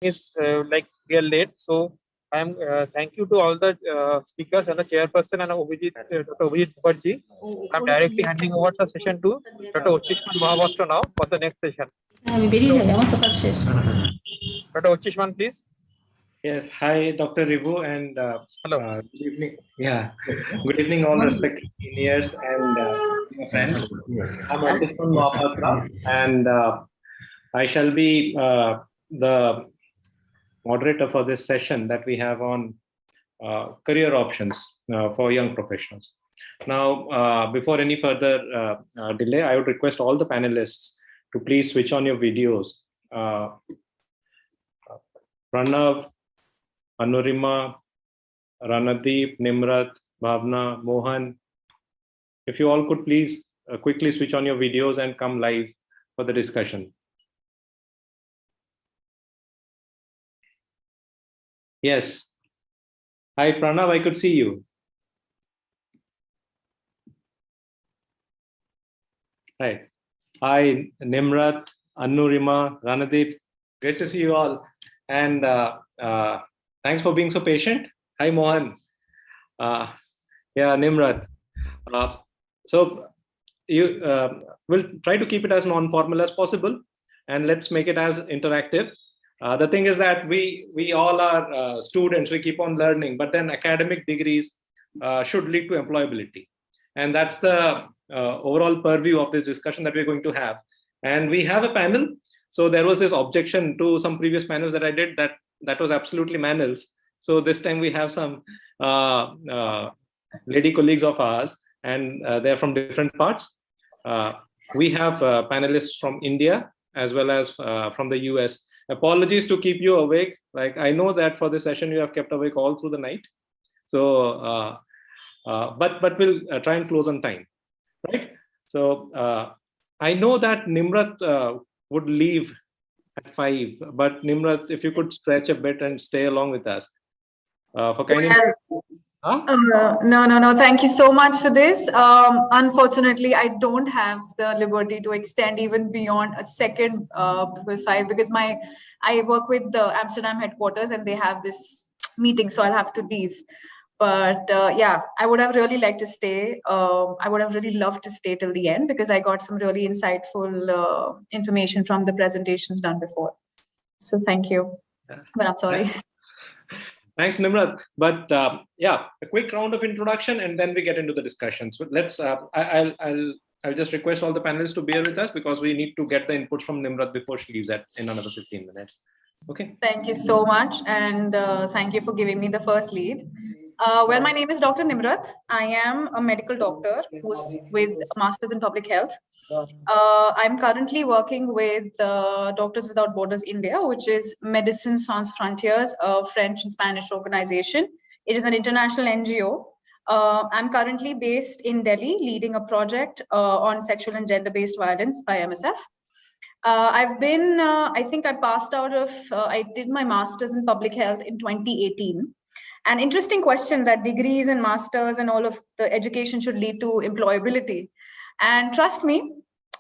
is like we are late, so I am thank you to all the speakers and the chairperson and Dr. Abhijit Mukherjee. I'm directly handing over the session to Dr. Uchishman Mahabhastra now for the next session. Dr. Uchishman, please. Yes, hi, Dr. Rivu, and Hello. Good evening. Yeah, good evening, all respected seniors and friends. I'm Uchishman Mahapatra, and I shall be the moderator for this session that we have on career options for young professionals. Now, before any further delay, I would request all the panelists to please switch on your videos. Pranav, Anurima, Ranadeep, Nimrat, Bhavna, Mohan, if you all could please quickly switch on your videos and come live for the discussion. Yes. Hi, Pranav, I could see you. Hi. Hi, Nimrat, Anurima, Ranadeep. Great to see you all. And thanks for being so patient. Hi, Mohan. Yeah, Nimrat. So you will try to keep it as non-formal as possible, and let's make it as interactive. The thing is that we all are students, we keep on learning, but then academic degrees should lead to employability. And that's the overall purview of this discussion that we're going to have. And we have a panel. So there was this objection to some previous panels that I did that was absolutely manels. So this time we have some lady colleagues of ours, and they're from different parts. We have panelists from India as well as from the US. Apologies to keep you awake. Like, I know that for this session you have kept awake all through the night. So, but we'll try and close on time, right? So I know that Nimrat would leave at 5, but Nimrat, if you could stretch a bit and stay along with us. For kind No. Thank you so much for this. Unfortunately, I don't have the liberty to extend even beyond a second with 5 because I work with the Amsterdam headquarters and they have this meeting, so I'll have to leave. But yeah, I would have really liked to stay. I would have really loved to stay till the end because I got some really insightful information from the presentations done before. So thank you, but I'm sorry. Thanks, Nimrat. But yeah, a quick round of introduction and then we get into the discussions. But let's, I'll just request all the panelists to bear with us because we need to get the input from Nimrat before she leaves in another 15 minutes. Okay. Thank you so much. And thank you for giving me the first lead. Well, my name is Dr. Nimrat. I am a medical doctor who's with a master's in public health. I'm currently working with Doctors Without Borders India, which is Médecins Sans Frontières, a French and Spanish organization. It is an international NGO. I'm currently based in Delhi, leading a project on sexual and gender-based violence by MSF. I've been, I think I passed out of, I did my master's in public health in 2018. An interesting question that degrees and masters and all of the education should lead to employability. And trust me,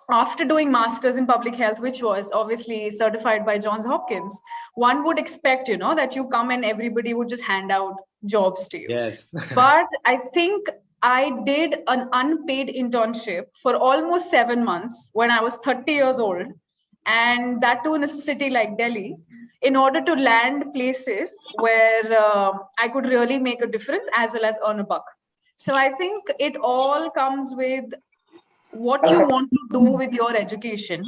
after doing masters in public health, which was obviously certified by Johns Hopkins, one would expect, you know, that you come and everybody would just hand out jobs to you. Yes. But I think I did an unpaid internship for almost 7 months when I was 30 years old, and that too in a city like Delhi, in order to land places where I could really make a difference as well as earn a buck. So I think it all comes with what you want to do with your education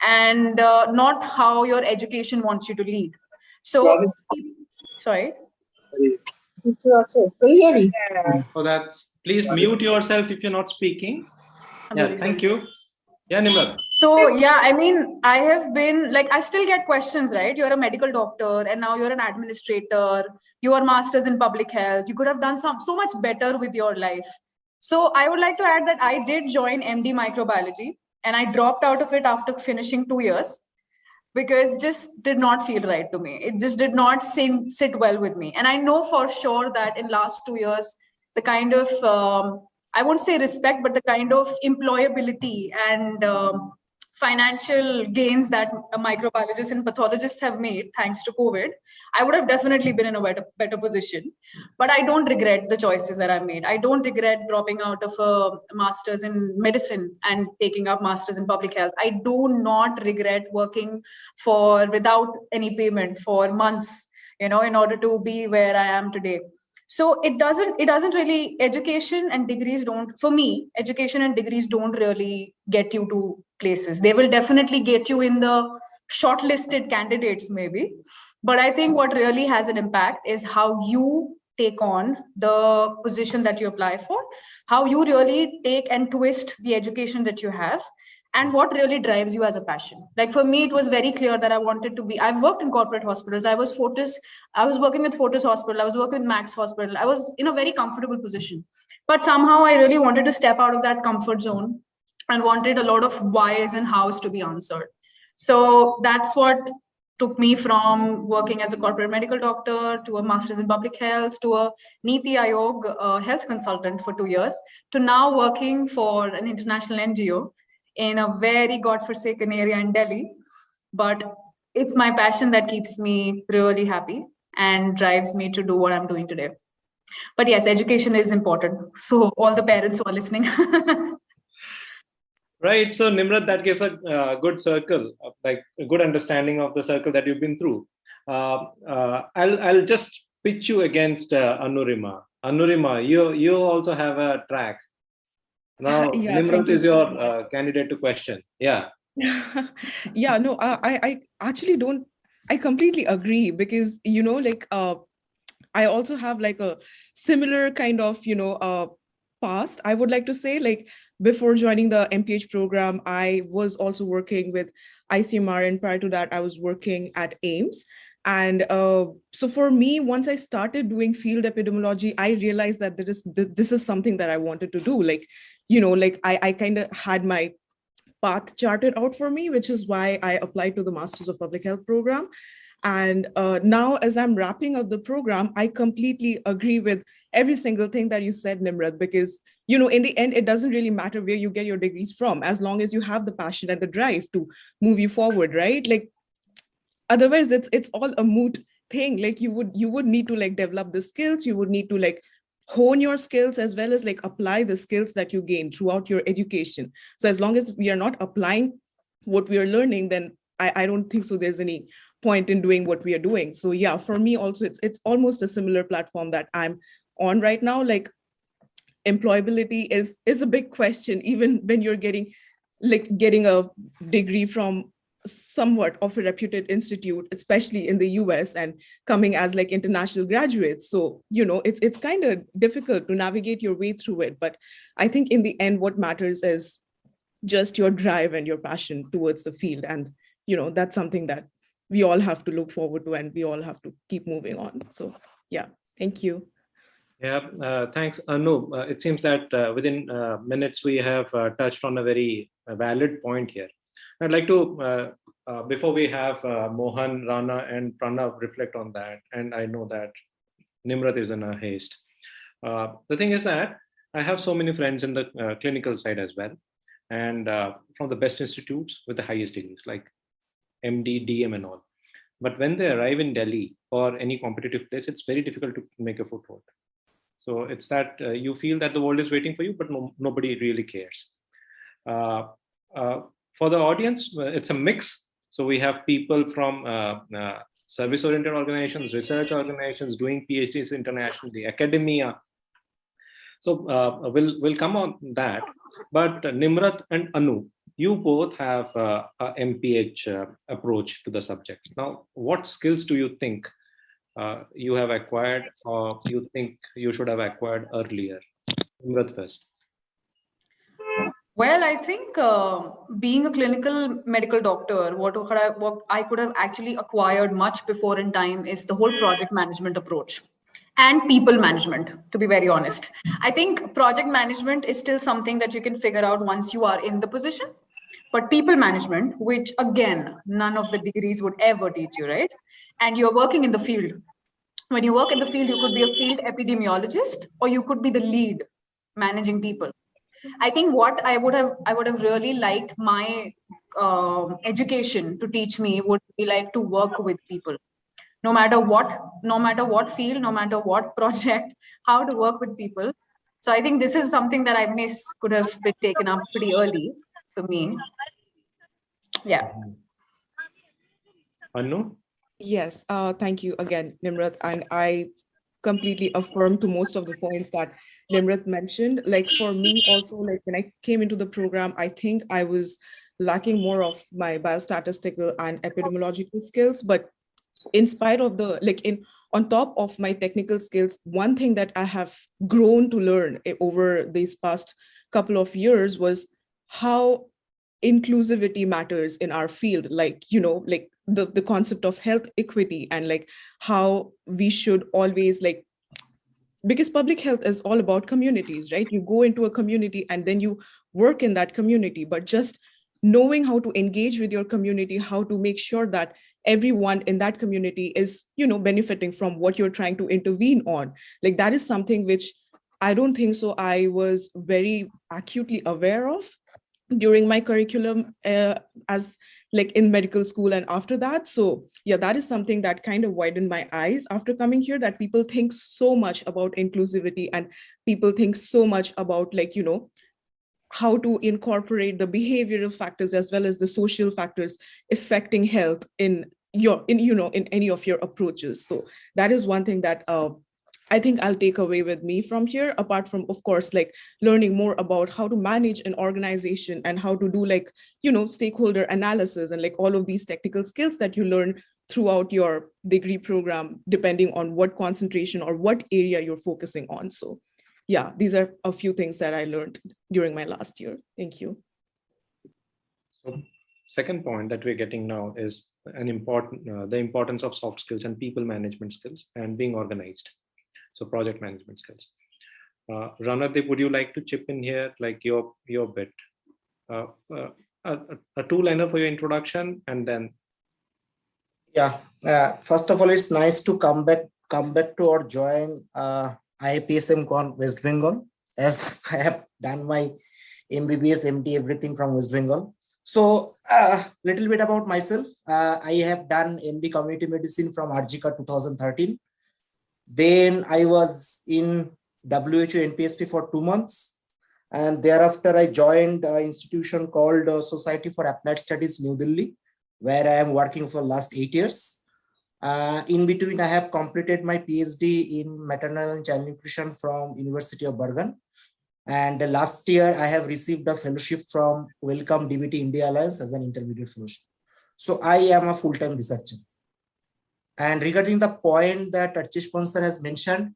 and not how your education wants you to lead. So, sorry. So that's, please mute yourself if you're not speaking. Yeah, thank you. Yeah, Nimrat. So yeah, I mean, I have been like, I still get questions, right? You're a medical doctor and now you're an administrator, you are masters in public health. You could have done so much better with your life. So I would like to add that I did join MD microbiology and I dropped out of it after finishing 2 years because it just did not feel right to me. It just did not sit well with me. And I know for sure that in last 2 years, the kind of, I won't say respect, but the kind of employability and financial gains that microbiologists and pathologists have made thanks to COVID, I would have definitely been in a better position. But I don't regret the choices that I've made. I don't regret dropping out of a master's in medicine and taking up master's in public health. I do not regret working without any payment for months, in order to be where I am today. So it doesn't really, education and degrees don't, for me, education and degrees don't really get you to places. They will definitely get you in the shortlisted candidates maybe. But I think what really has an impact is how you take on the position that you apply for, how you really take and twist the education that you have, and what really drives you as a passion. Like for me, it was very clear that I've worked in corporate hospitals. I was working with Fortis Hospital. I was working with Max Hospital. I was in a very comfortable position. But somehow I really wanted to step out of that comfort zone and wanted a lot of whys and hows to be answered. So that's what took me from working as a corporate medical doctor to a master's in public health to a Niti Aayog health consultant for 2 years to now working for an international NGO in a very godforsaken area in Delhi. But it's my passion that keeps me really happy and drives me to do what I'm doing today. But yes, education is important. So all the parents who are listening. Right. So Nimrat, that gives a good circle, like a good understanding of the circle that you've been through. I'll just pitch you against Anurima. Anurima, you also have a track. Now, Yeah, Nimrat thank you is so your much. candidate to question. Yeah. Yeah, no, I actually don't, I completely agree because, I also have like a similar kind of, past. I would like to say, like, before joining the MPH program, I was also working with ICMR, and prior to that, I was working at AIIMS. And so for me, once I started doing field epidemiology, I realized that this is something that I wanted to do. Like, I kind of had my path charted out for me, which is why I applied to the Masters of Public Health program. And now, as I'm wrapping up the program, I completely agree with every single thing that you said, Nimrat, because, in the end, it doesn't really matter where you get your degrees from, as long as you have the passion and the drive to move you forward, right? Like, otherwise, it's all a moot thing. Like, you would need to like develop the skills, you would need to like hone your skills as well as like apply the skills that you gain throughout your education. So as long as we are not applying what we are learning, then I don't think so there's any point in doing what we are doing. So yeah, for me also, it's almost a similar platform that I'm on right now. Like, employability is a big question, even when you're getting a degree from somewhat of a reputed institute, especially in the US, and coming as like international graduates. So, it's kind of difficult to navigate your way through it. But I think in the end, what matters is just your drive and your passion towards the field. And, that's something that we all have to look forward to, and we all have to keep moving on. So yeah, thank you. Yeah, thanks, Anu. It seems that within minutes, we have touched on a very valid point here. I'd like to, before we have Mohan, Rana, and Pranav reflect on that, and I know that Nimrat is in a haste. The thing is that I have so many friends in the clinical side as well, and from the best institutes with the highest degrees, like MD, DM, and all. But when they arrive in Delhi or any competitive place, it's very difficult to make a foothold. So it's that you feel that the world is waiting for you, but nobody really cares. For the audience, it's a mix. So we have people from service-oriented organizations, research organizations, doing PhDs internationally, academia. So we'll come on that. But Nimrat and Anu, you both have a MPH approach to the subject. Now, what skills do you think you have acquired, or you think you should have acquired earlier? Nimrat first. Well, I think being a clinical medical doctor, what I could have actually acquired much before in time is the whole project management approach and people management, to be very honest. I think project management is still something that you can figure out once you are in the position. But people management, which again, none of the degrees would ever teach you, right? And you're working in the field. When you work in the field, you could be a field epidemiologist, or you could be the lead managing people. I think what I would have really liked my education to teach me would be like to work with people, no matter what field, no matter what project, how to work with people. So I think this is something that I miss, could have been taken up pretty early for me. Yeah. Anu? Yes, thank you again, Nimrat. And I completely affirm to most of the points that Nimrat mentioned. Like for me also, like when I came into the program, I think I was lacking more of my biostatistical and epidemiological skills. But in spite of the, like on top of my technical skills, one thing that I have grown to learn over these past couple of years was how inclusivity matters in our field, like like the concept of health equity, and like how we should always, like, because public health is all about communities, right? You go into a community and then you work in that community, but just knowing how to engage with your community, how to make sure that everyone in that community is benefiting from what you're trying to intervene on, like that is something which I don't think so I was very acutely aware of during my curriculum, as like in medical school and after that. So yeah, that is something that kind of widened my eyes after coming here, that people think so much about inclusivity and people think so much about, like, how to incorporate the behavioral factors as well as the social factors affecting health in any of your approaches. So that is one thing that I think I'll take away with me from here, apart from, of course, like learning more about how to manage an organization and how to do, like, stakeholder analysis and like all of these technical skills that you learn throughout your degree program, depending on what concentration or what area you're focusing on. So yeah, these are a few things that I learned during my last year. Thank you. So second point that we're getting now is the importance of soft skills and people management skills and being organized. So project management skills. Ranadeep, would you like to chip in here, like your bit? A two-liner for your introduction, and then. Yeah. First of all, it's nice to come back to or join IIPSM Con West Bengal, as I have done my MBBS, MD, everything from West Bengal. So little bit about myself. I have done MD Community Medicine from RGCA 2013. Then I was in WHO NPSP for 2 months. And thereafter, I joined an institution called Society for Applied Studies, New Delhi, where I am working for last 8 years. In between, I have completed my PhD in maternal and child nutrition from University of Bergen. And last year, I have received a fellowship from Wellcome DBT India Alliance as an intermediate fellowship. So I am a full-time researcher. And regarding the point that Archish Pansar has mentioned,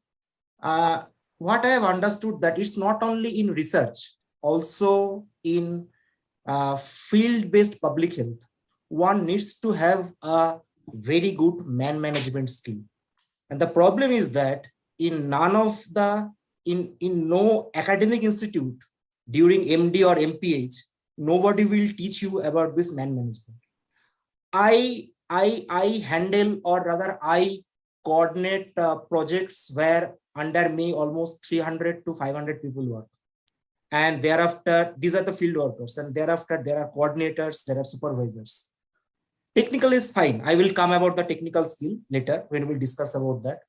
what I have understood that it's not only in research, also in field-based public health, one needs to have a very good man management skill. And the problem is that in no academic institute during MD or MPH, nobody will teach you about this man management. I handle, or rather I coordinate projects where under me almost 300 to 500 people work. And thereafter, these are the field workers. And thereafter, there are coordinators, there are supervisors. Technical is fine. I will come about the technical skill later when we'll discuss about that.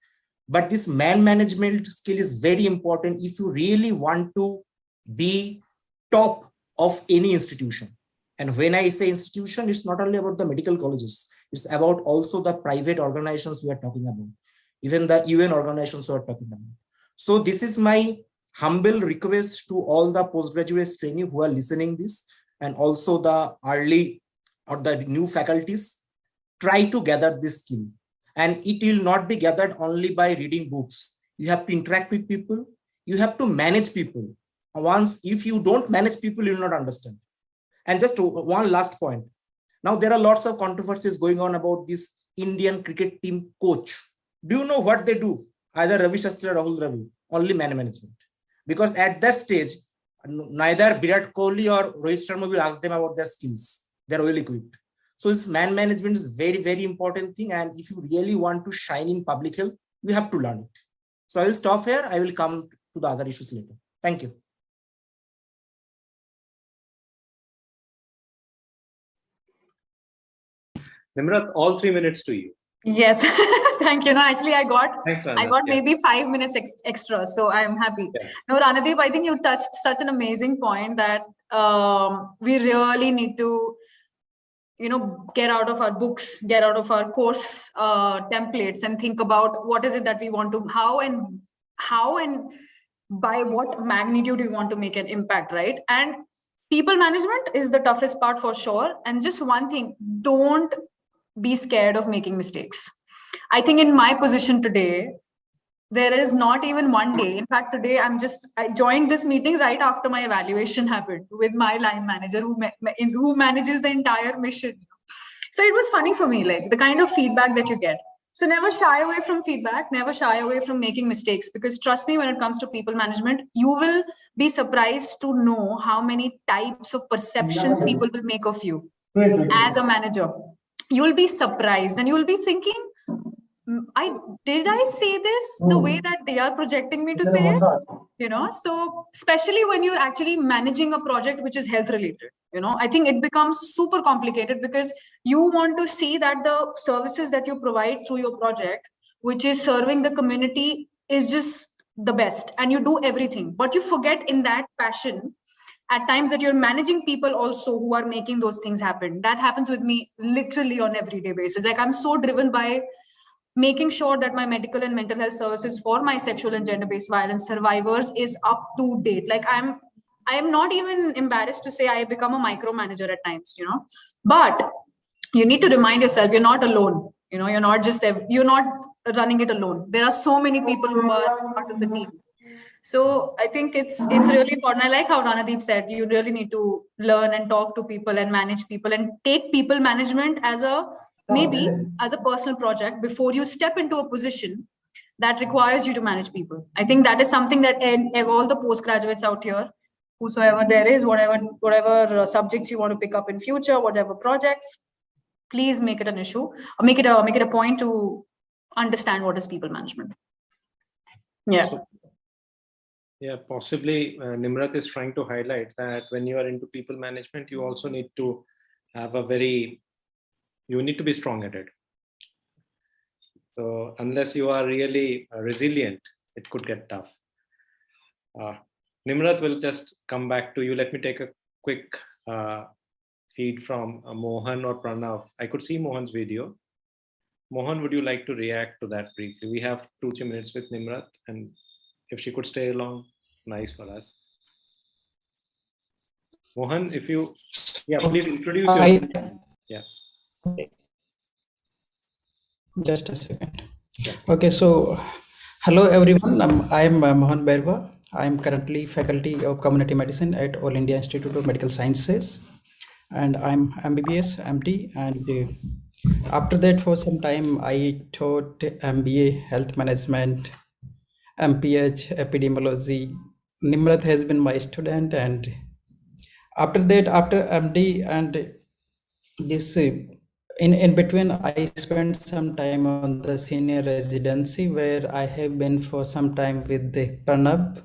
But this man management skill is very important if you really want to be top of any institution. And when I say institution, it's not only about the medical colleges, it's about also the private organizations we are talking about, even the UN organizations we are talking about. So this is my humble request to all the postgraduate trainees who are listening this, and also the early or the new faculties, try to gather this skill. And it will not be gathered only by reading books. You have to interact with people. You have to manage people. If you don't manage people, you will not understand. And just one last point. Now, there are lots of controversies going on about this Indian cricket team coach. Do you know what they do? Either Ravi Shastri or Rahul Dravid, only man management. Because at that stage, neither Virat Kohli or Rohit Sharma will ask them about their skills. They're well equipped. So this man management is very, very important thing. And if you really want to shine in public health, you have to learn it. So I will stop here. I will come to the other issues later. Thank you. Nimrat, all 3 minutes to you. Yes, thank you. No, actually, Thanks, Rana. I got Yeah. maybe 5 minutes extra, so I'm happy. Yeah. No, Ranadeep, I think you touched such an amazing point that we really need to, get out of our books, get out of our course templates, and think about what is it that we want to, how and by what magnitude we want to make an impact, right? And people management is the toughest part for sure. And just one thing, don't be scared of making mistakes. I think in my position today, there is not even one day. In fact, today I joined this meeting right after my evaluation happened with my line manager who manages the entire mission. So it was funny for me, like the kind of feedback that you get. So never shy away from feedback, never shy away from making mistakes, because trust me, when it comes to people management, you will be surprised to know how many types of perceptions people will make of you as a manager. You'll be surprised and you'll be thinking, did I say this the way that they are projecting me to say it? So especially when you're actually managing a project which is health related, I think it becomes super complicated, because you want to see that the services that you provide through your project, which is serving the community, is just the best, and you do everything, but you forget in that passion at times that you're managing people also who are making those things happen. That happens with me literally on everyday basis. Like, I'm so driven by making sure that my medical and mental health services for my sexual and gender-based violence survivors is up to date. Like, I am not even embarrassed to say I become a micromanager at times, but you need to remind yourself you're not alone. You're not running it alone. There are so many people who are part of the team. So I think it's really important. I like how Ranadeep said, you really need to learn and talk to people and manage people and take people management as a personal project before you step into a position that requires you to manage people. I think that is something that all the postgraduates out here, whosoever there is, whatever subjects you want to pick up in future, whatever projects, please make it an issue, or make it a point to understand what is people management. Yeah, possibly Nimrat is trying to highlight that when you are into people management, you also need to have you need to be strong at it. So unless you are really resilient, it could get tough. Nimrat will just come back to you. Let me take a quick feed from Mohan or Pranav. I could see Mohan's video. Mohan, would you like to react to that briefly? We have 2-3 minutes with Nimrat, and if she could stay along, nice for us. Mohan, if you, please introduce yourself. Yeah. Just a second. Okay, so hello everyone. I am Mohan Berwa. I am currently faculty of community medicine at All India Institute of Medical Sciences, and I'm MBBS, MD, and after that for some time I taught MBA Health Management, MPH Epidemiology. Nimrat has been my student, and after that, after MD and this in between, I spent some time on the senior residency where I have been for some time with the Pranav.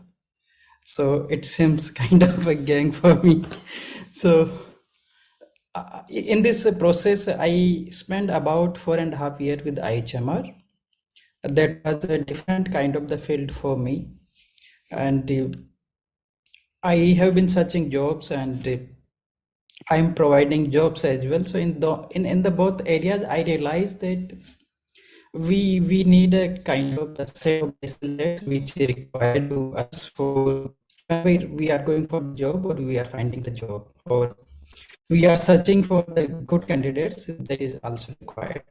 So it seems kind of a gang for me. So in this process, I spent about 4.5 years with IHMR. That was a different kind of the field for me. And I have been searching jobs, and I'm providing jobs as well. So in the both areas, I realized that we need a kind of a set of skills which is required to us for when we are going for the job, or we are finding the job, or we are searching for the good candidates. That is also required.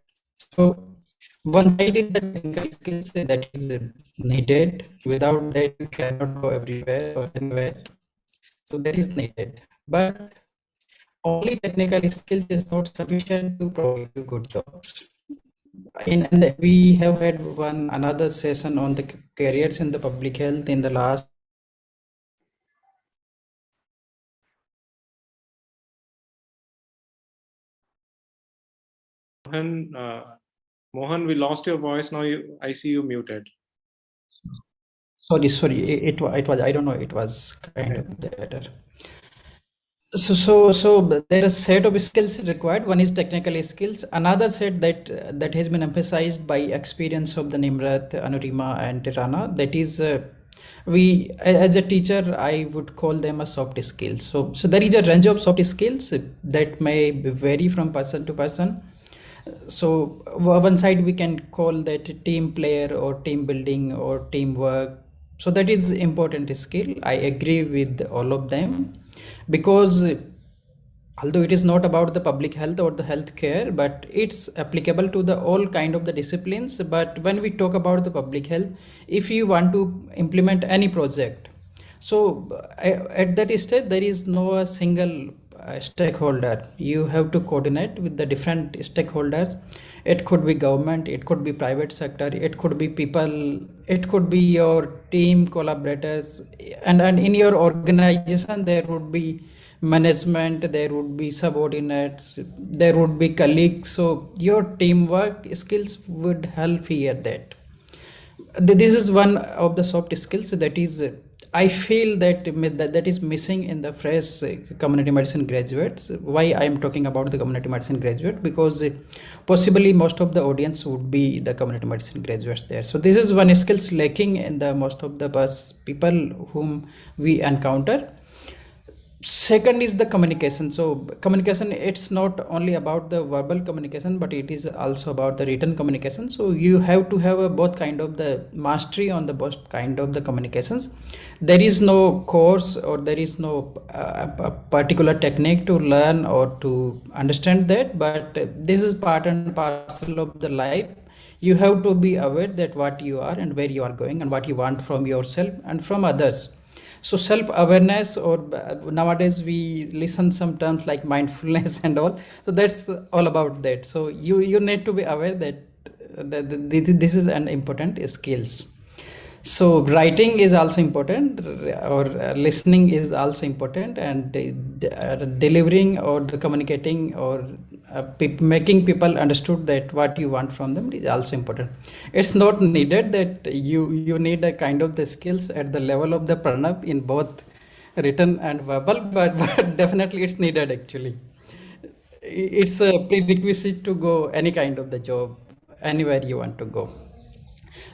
So one side is the technical skills that is needed. Without that, you cannot go everywhere or anywhere. So that is needed. But only technical skills is not sufficient to provide you good jobs. And we have had another session on the careers in the public health in the last. Mohan, we lost your voice. Now I see you muted. Sorry. It was I don't know. It was kind of better. So there are a set of skills required. One is technical skills. Another set that has been emphasized by experience of the Nimrat, Anurima, and Rana. That is, as a teacher, I would call them a soft skills. So there is a range of soft skills that may vary from person to person. So one side we can call that team player or team building or teamwork. So that is important skill. I agree with all of them, because although it is not about the public health or the healthcare, but it's applicable to the all kind of the disciplines. But when we talk about the public health, if you want to implement any project, so at that stage there is no a single stakeholder. You have to coordinate with the different stakeholders. It could be government, it could be private sector, it could be people, it could be your team collaborators, and in your organization there would be management, there would be subordinates, there would be colleagues. So your teamwork skills would help here. This is one of the soft skills that is, I feel that is missing in the fresh community medicine graduates. Why I am talking about the community medicine graduate? Because possibly most of the audience would be the community medicine graduates there. So this is one skills lacking in the most of the people whom we encounter. Second is the communication. So communication, it's not only about the verbal communication, but it is also about the written communication. So you have to have a both kind of the mastery on the both kind of the communications. There is no course or there is no a particular technique to learn or to understand that, but this is part and parcel of the life. You have to be aware that what you are and where you are going and what you want from yourself and from others. So self-awareness, or nowadays we listen some terms like mindfulness and all. So that's all about that. So you need to be aware that this is an important skills. So writing is also important, or listening is also important, and delivering or communicating or making people understood that what you want from them is also important. It's not needed that you need a kind of the skills at the level of the Pranab in both written and verbal, but definitely it's needed actually. It's a prerequisite to go any kind of the job, anywhere you want to go.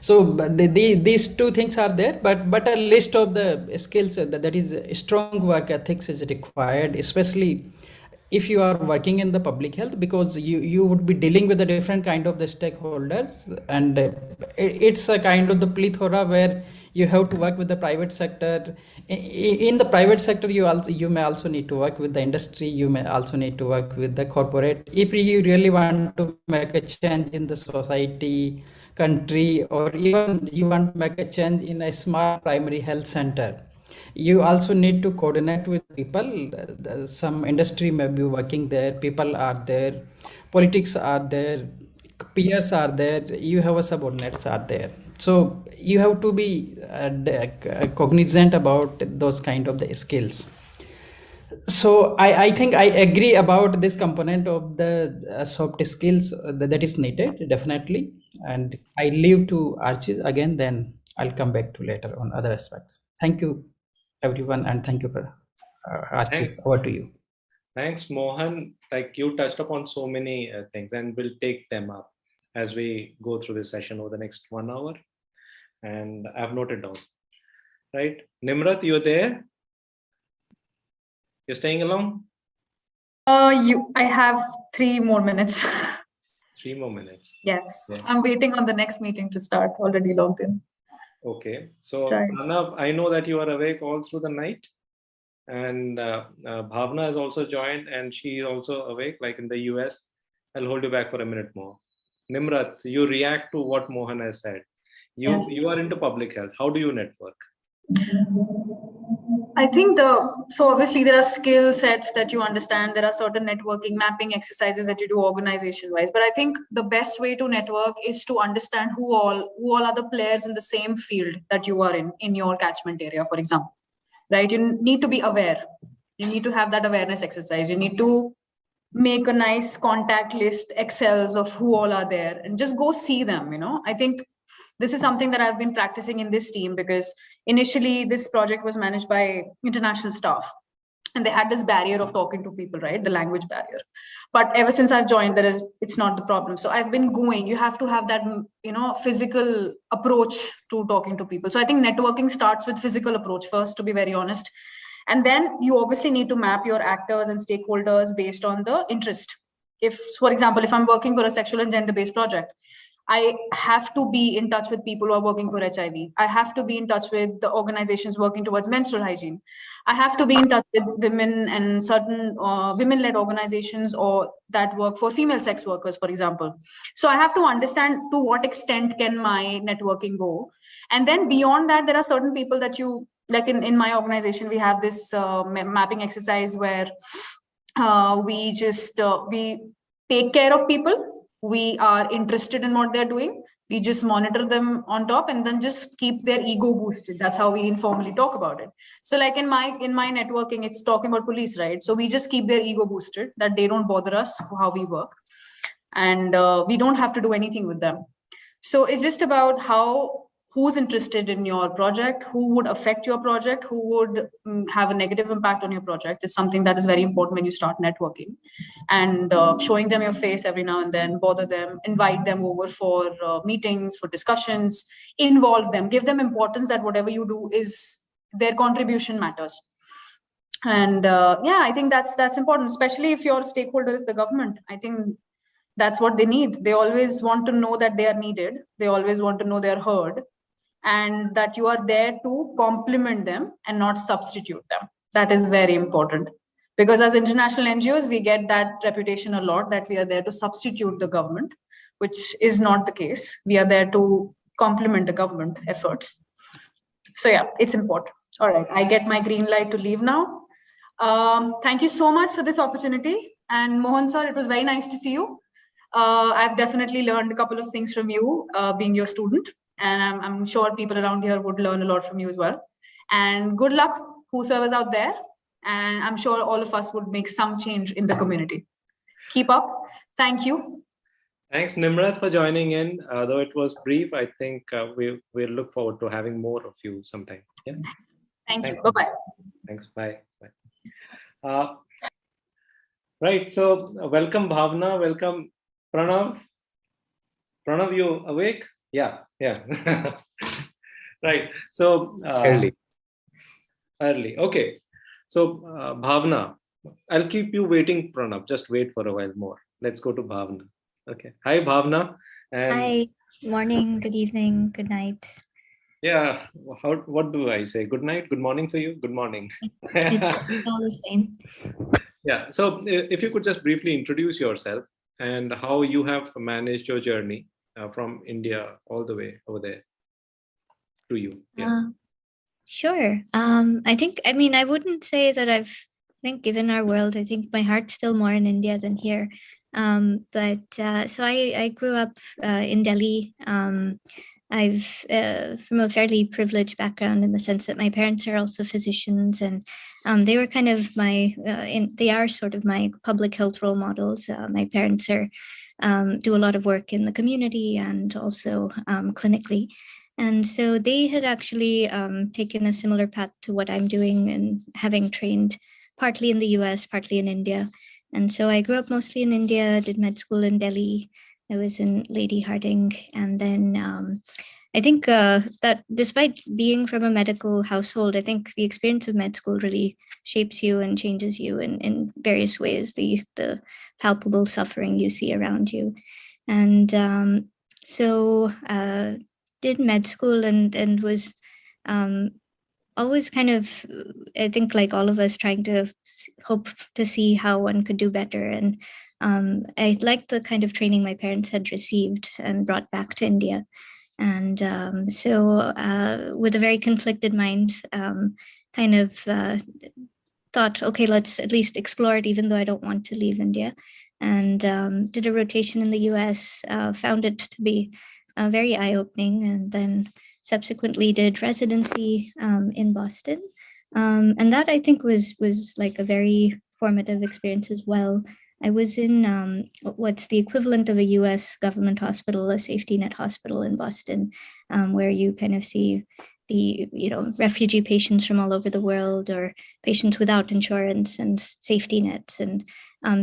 So these two things are there, but a list of the skills that is strong work ethics is required, especially if you are working in the public health, because you would be dealing with the different kind of the stakeholders, and it's a kind of the plethora where you have to work with the private sector. In the private sector, you may also need to work with the industry. You may also need to work with the corporate. If you really want to make a change in the society, country, or even you want to make a change in a small primary health center, you also need to coordinate with people. Some industry may be working there, people are there, politics are there, peers are there, you have a subordinates are there. So you have to be cognizant about those kind of the skills. So I think I agree about this component of the soft skills that is needed, definitely. And I leave to Archie again, then I'll come back to later on other aspects. Thank you, everyone, and thank you for Archie. Thanks. Over to you. Thanks, Mohan. Like, you touched upon so many things, and we'll take them up as we go through this session over the next 1 hour. And I've noted down. Right, Nimrat, you're there? You're staying along? I have 3 more minutes. 3 more minutes. Yes, Yeah. I'm waiting on the next meeting to start. Already logged in. Okay, so Right. Pranav, I know that you are awake all through the night, and Bhavna has also joined, and she is also awake, like in the US. I'll hold you back for a minute more. Nimrat, you react to what Mohan has said. Yes. You are into public health. How do you network? I think so obviously there are skill sets that you understand. There are certain networking mapping exercises that you do organization wise. But I think the best way to network is to understand who all are the players in the same field that you are in your catchment area, for example, right? You need to be aware. You need to have that awareness exercise. You need to make a nice contact list, Excels of who all are there, and just go see them. I think this is something that I've been practicing in this team, because initially this project was managed by international staff, And they had this barrier of talking to people, right? The language barrier. But ever since I've joined, it's not the problem. So I've been going. You have to have that, physical approach to talking to people. So I think networking starts with physical approach first, to be very honest. And then you obviously need to map your actors and stakeholders based on the interest. If, for example, if I'm working for a sexual and gender-based project, I have to be in touch with people who are working for HIV. I have to be in touch with the organizations working towards menstrual hygiene. I have to be in touch with women and certain women-led organizations or that work for female sex workers, for example. So I have to understand to what extent can my networking go. And then beyond that, there are certain people that you, like in my organization, we have this mapping exercise where we take care of people. We are interested in what they're doing. We just monitor them on top and then just keep their ego boosted. That's how we informally talk about it. So like in my networking, it's talking about police, right? So we just keep their ego boosted, that they don't bother us for how we work. And we don't have to do anything with them. So it's just about who's interested in your project, who would affect your project, who would have a negative impact on your project is something that is very important when you start networking. And showing them your face every now and then, bother them, invite them over for meetings, for discussions, involve them, give them importance that whatever you do is their contribution matters. And I think that's important, especially if your stakeholder is the government. I think that's what they need. They always want to know that they are needed. They always want to know they're heard, and that you are there to complement them and not substitute them. That is very important, because as international NGOs, we get that reputation a lot that we are there to substitute the government, which is not the case. We are there to complement the government efforts. So yeah, it's important. All right, I get my green light to leave now. Thank you so much for this opportunity. And Mohan sir, it was very nice to see you. I've definitely learned a couple of things from you, being your student. And I'm sure people around here would learn a lot from you as well. And good luck, whosoever's out there. And I'm sure all of us would make some change in the community. Keep up. Thank you. Thanks, Nimrat, for joining in. Though it was brief, I think we'll look forward to having more of you sometime. Yeah. Thank you. Bye-bye. Thanks. Bye. Bye. Right. So welcome, Bhavna. Welcome, Pranav. Pranav, you awake? Yeah. Right. So early. Okay. So Bhavna, I'll keep you waiting, Pranav. Just wait for a while more. Let's go to Bhavna. Okay. Hi, Bhavna. And hi. Morning. Good evening. Good night. Yeah. What do I say? Good night. Good morning for you. Good morning. It's all the same. Yeah. So if you could just briefly introduce yourself and how you have managed your journey from India all the way over there to you. Yeah. Sure. I wouldn't say that I think given our world, I think my heart's still more in India than here. So I grew up in Delhi. I've from a fairly privileged background in the sense that my parents are also physicians, and they were kind of they are sort of my public health role models. My parents do a lot of work in the community and also clinically. And so they had actually taken a similar path to what I'm doing, and having trained partly in the US, partly in India. And so I grew up mostly in India, did med school in Delhi. I was in Lady Harding. And then I think that despite being from a medical household, I think the experience of med school really shapes you and changes you in various ways, the palpable suffering you see around you. And so did med school and was always kind of, I think like all of us, trying to hope to see how one could do better. And I liked the kind of training my parents had received and brought back to India. And so with a very conflicted mind, kind of thought, okay, let's at least explore it, even though I don't want to leave India. And did a rotation in the US, found it to be very eye-opening, and then subsequently did residency in Boston. And that I think was like a very formative experience as well. I was in what's the equivalent of a US government hospital, a safety net hospital in Boston, where you kind of see the refugee patients from all over the world, or patients without insurance and safety nets, and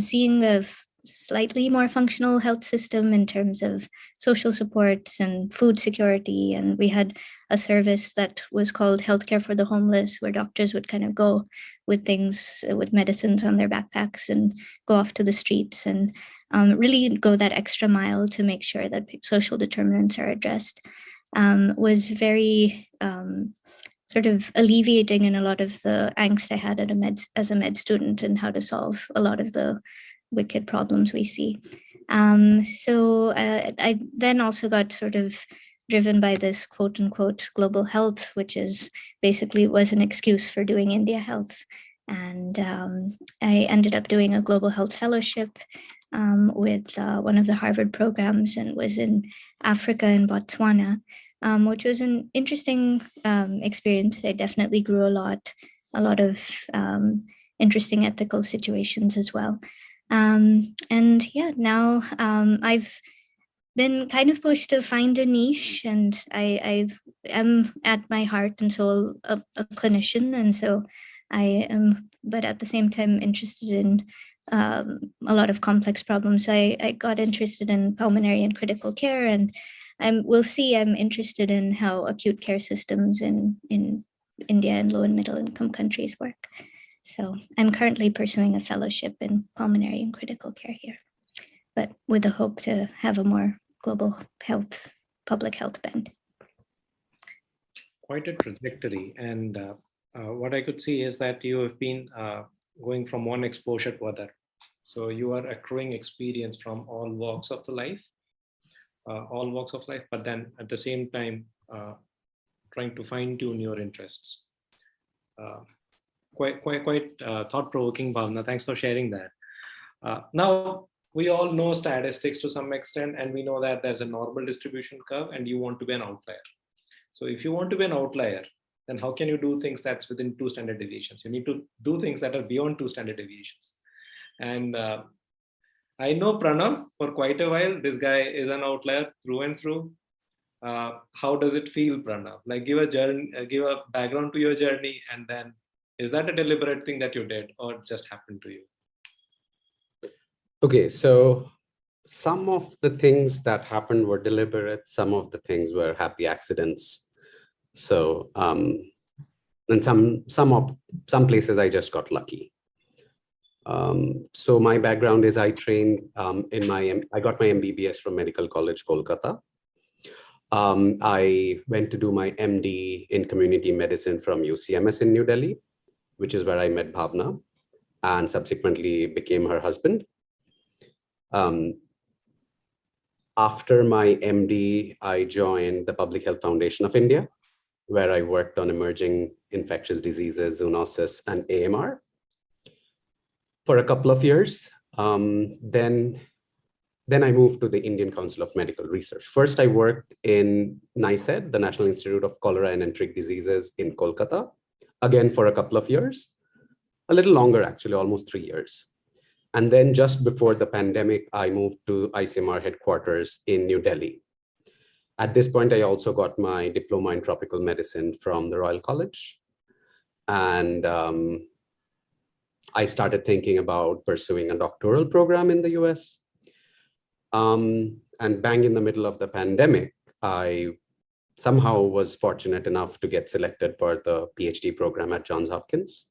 seeing the slightly more functional health system in terms of social supports and food security. And we had a service that was called Healthcare for the Homeless, where doctors would kind of go with things, with medicines on their backpacks, and go off to the streets and really go that extra mile to make sure that social determinants are addressed. Was very sort of alleviating in a lot of the angst I had as a med student, and how to solve a lot of the wicked problems we see. So I then also got sort of driven by this quote unquote global health, which is basically was an excuse for doing India Health. And I ended up doing a global health fellowship with one of the Harvard programs, and was in Africa and Botswana, which was an interesting experience. I definitely grew a lot of interesting ethical situations as well. And yeah, now I've been kind of pushed to find a niche, and I am at my heart and soul a clinician. And so I am, but at the same time, interested in a lot of complex problems. I got interested in pulmonary and critical care, and we'll see, I'm interested in how acute care systems in India and low and middle income countries work. So I'm currently pursuing a fellowship in pulmonary and critical care here, but with the hope to have a more global health, public health bend. Quite a trajectory. And what I could see is that you have been going from one exposure to other. So you are accruing experience from all walks of life, but then at the same time, trying to fine tune your interests. Quite thought-provoking, Bhavna. Thanks for sharing that. Now, we all know statistics to some extent, and we know that there's a normal distribution curve, and you want to be an outlier. So if you want to be an outlier, then how can you do things that's within 2 standard deviations? You need to do things that are beyond 2 standard deviations. And I know Pranav for quite a while. This guy is an outlier through and through. How does it feel, Pranav? Like, give a background to your journey, and then is that a deliberate thing that you did, or just happened to you? Okay, so some of the things that happened were deliberate. Some of the things were happy accidents. So, and some places I just got lucky. So my background is I trained I got my MBBS from Medical College, Kolkata. I went to do my MD in community medicine from UCMS in New Delhi, which is where I met Bhavna and subsequently became her husband. After my MD, I joined the Public Health Foundation of India, where I worked on emerging infectious diseases, zoonosis, and AMR for a couple of years. Then I moved to the Indian Council of Medical Research. First, I worked in NICED, the National Institute of Cholera and Enteric Diseases in Kolkata, again for a couple of years, a little longer actually, almost 3 years. And then just before the pandemic, I moved to ICMR headquarters in New Delhi. At this point, I also got my diploma in tropical medicine from the Royal College. And I started thinking about pursuing a doctoral program in the US. And bang in the middle of the pandemic, I somehow was fortunate enough to get selected for the PhD program at Johns Hopkins.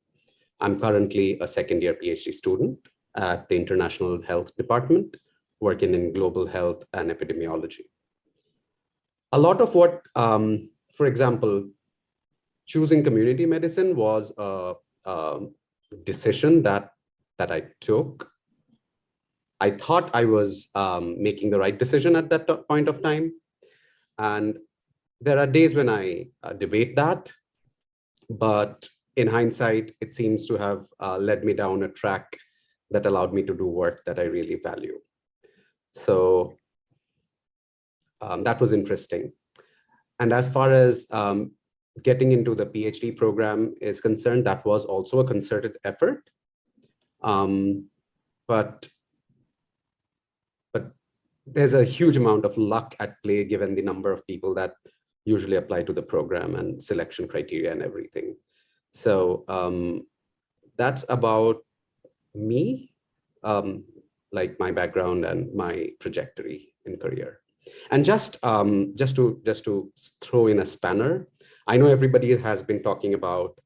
I'm currently a second-year PhD student at the International Health Department, working in global health and epidemiology. A lot of what, for example, choosing community medicine was a decision that I took. I thought I was making the right decision at that point of time. And there are days when I debate that, but in hindsight, it seems to have led me down a track that allowed me to do work that I really value. So that was interesting. And as far as getting into the PhD program is concerned, that was also a concerted effort. But there's a huge amount of luck at play given the number of people that usually apply to the program and selection criteria and everything. So that's about me, like my background and my trajectory in career. And just to throw in a spanner, I know everybody has been talking about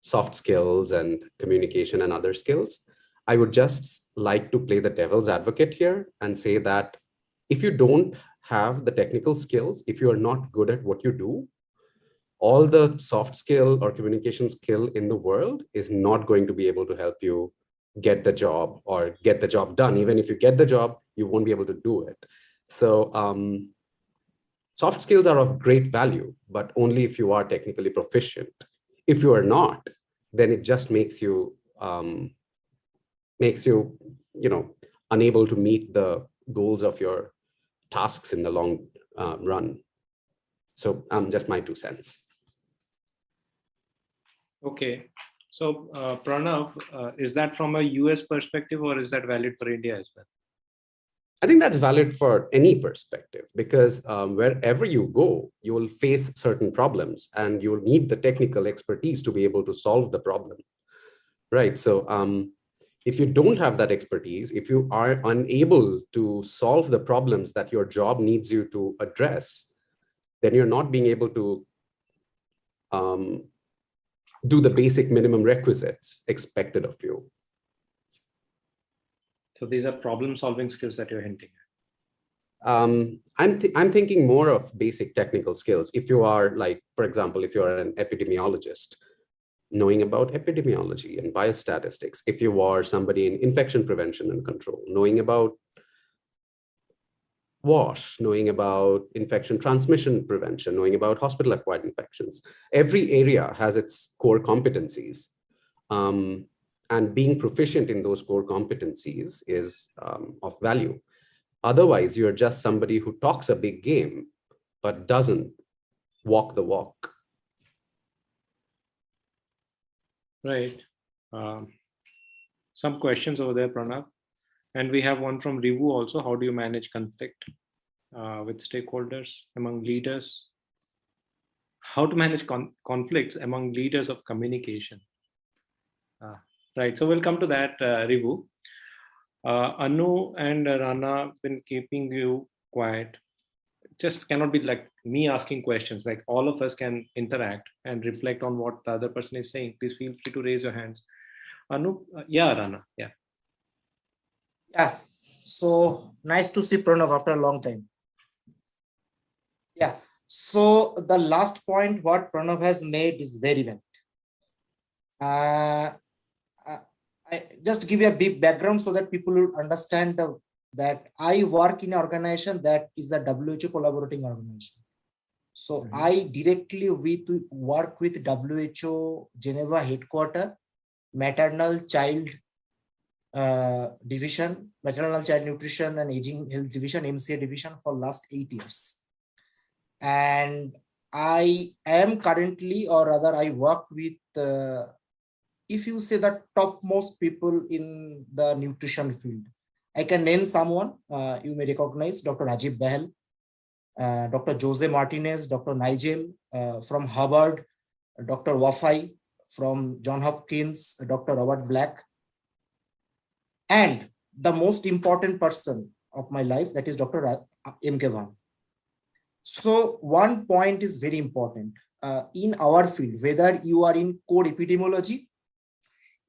soft skills and communication and other skills. I would just like to play the devil's advocate here and say that if you don't have the technical skills, if you are not good at what you do, all the soft skill or communication skill in the world is not going to be able to help you get the job or get the job done. Even if you get the job, you won't be able to do it. So soft skills are of great value, but only if you are technically proficient. If you are not, then it just makes you unable to meet the goals of your tasks in the long run. So just my 2 cents. Okay. So Pranav, is that from a US perspective or is that valid for India as well? I think that's valid for any perspective, because wherever you go, you will face certain problems and you will need the technical expertise to be able to solve the problem, right? So if you don't have that expertise, if you are unable to solve the problems that your job needs you to address, then you're not being able to do the basic minimum requisites expected of you. So these are problem-solving skills that you're hinting at. I'm thinking more of basic technical skills. If you are, like, for example, if you're an epidemiologist, knowing about epidemiology and biostatistics. If you are somebody in infection prevention and control, knowing about WASH, knowing about infection transmission prevention, knowing about hospital-acquired infections. Every area has its core competencies. And being proficient in those core competencies is of value. Otherwise, you're just somebody who talks a big game, but doesn't walk the walk. Right. Some questions over there, Pranav. And we have one from Rivu also. How do you manage conflict with stakeholders among leaders? How to manage conflicts among leaders of communication? Right. So we'll come to that, Rivu. Anu and Rana have been keeping you quiet. Just cannot be like me asking questions. Like all of us can interact and reflect on what the other person is saying. Please feel free to raise your hands. Anu, yeah, Rana, yeah. Yeah, so nice to see Pranav after a long time. Yeah, so the last point what Pranav has made is very valid. I just give you a big background so that people will understand that I work in an organization that is the WHO collaborating organization. So I directly work with WHO Geneva headquarters, maternal child division, maternal child nutrition and aging health division, MCA division for last 8 years. And I am currently, or rather I work with, if you say the topmost people in the nutrition field, I can name someone you may recognize, Dr. Rajiv Bahel, Dr. Jose Martinez, Dr. Nigel from Harvard, Dr. Wafai from Johns Hopkins, Dr. Robert Black, and the most important person of my life, that is Dr. M.K. Van. So one point is very important in our field, whether you are in core epidemiology,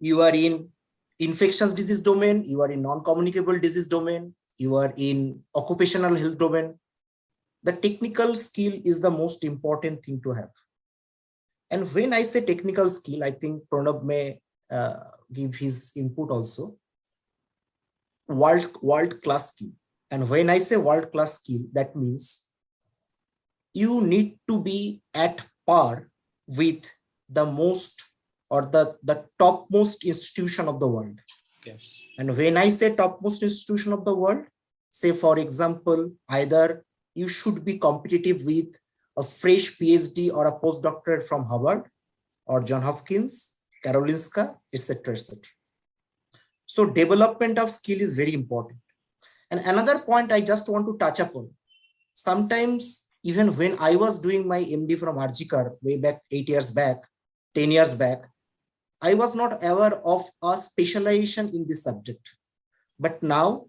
you are in infectious disease domain, you are in non-communicable disease domain, you are in occupational health domain, the technical skill is the most important thing to have. And when I say technical skill, I think Pranav may give his input also. World-class skill. And when I say world-class skill, that means you need to be at par with the most or the topmost institution of the world. Yes. And when I say topmost institution of the world, say for example, either you should be competitive with a fresh PhD or a postdoctorate from Harvard or Johns Hopkins, Karolinska, etc., etc. So development of skill is very important. And another point I just want to touch upon. Sometimes even when I was doing my MD from Arjikar way back 8 years back, 10 years back, I was not aware of a specialization in this subject. But now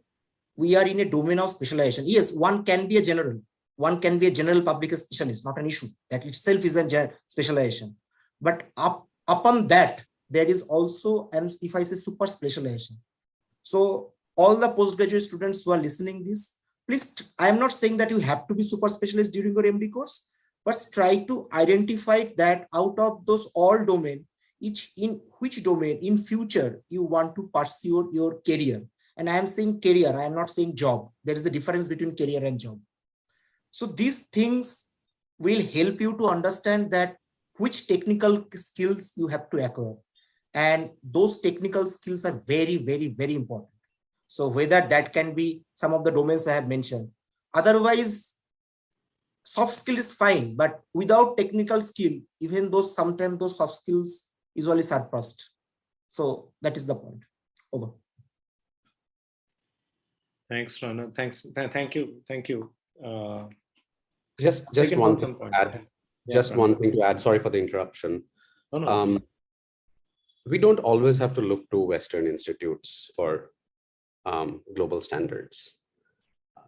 we are in a domain of specialization. Yes, one can be a general. One can be a general public specialist, not an issue. That itself is a specialization. But upon that, there is also, and if I say super specialization. So all the postgraduate students who are listening this, please, I am not saying that you have to be super specialist during your MD course, but try to identify that out of those all domain, in which domain in future you want to pursue your career. And I am saying career, I am not saying job. There is a difference between career and job. So these things will help you to understand that which technical skills you have to acquire. And those technical skills are very, very, very important. So whether that can be some of the domains I have mentioned. Otherwise, soft skill is fine, but without technical skill, even though sometimes those soft skills usually surpassed. So that is the point. Over. Thanks, Rana. Thanks. Thank you. Thank you. Just one thing to add. Just one thing to add. Sorry for the interruption. No. We don't always have to look to Western institutes for global standards.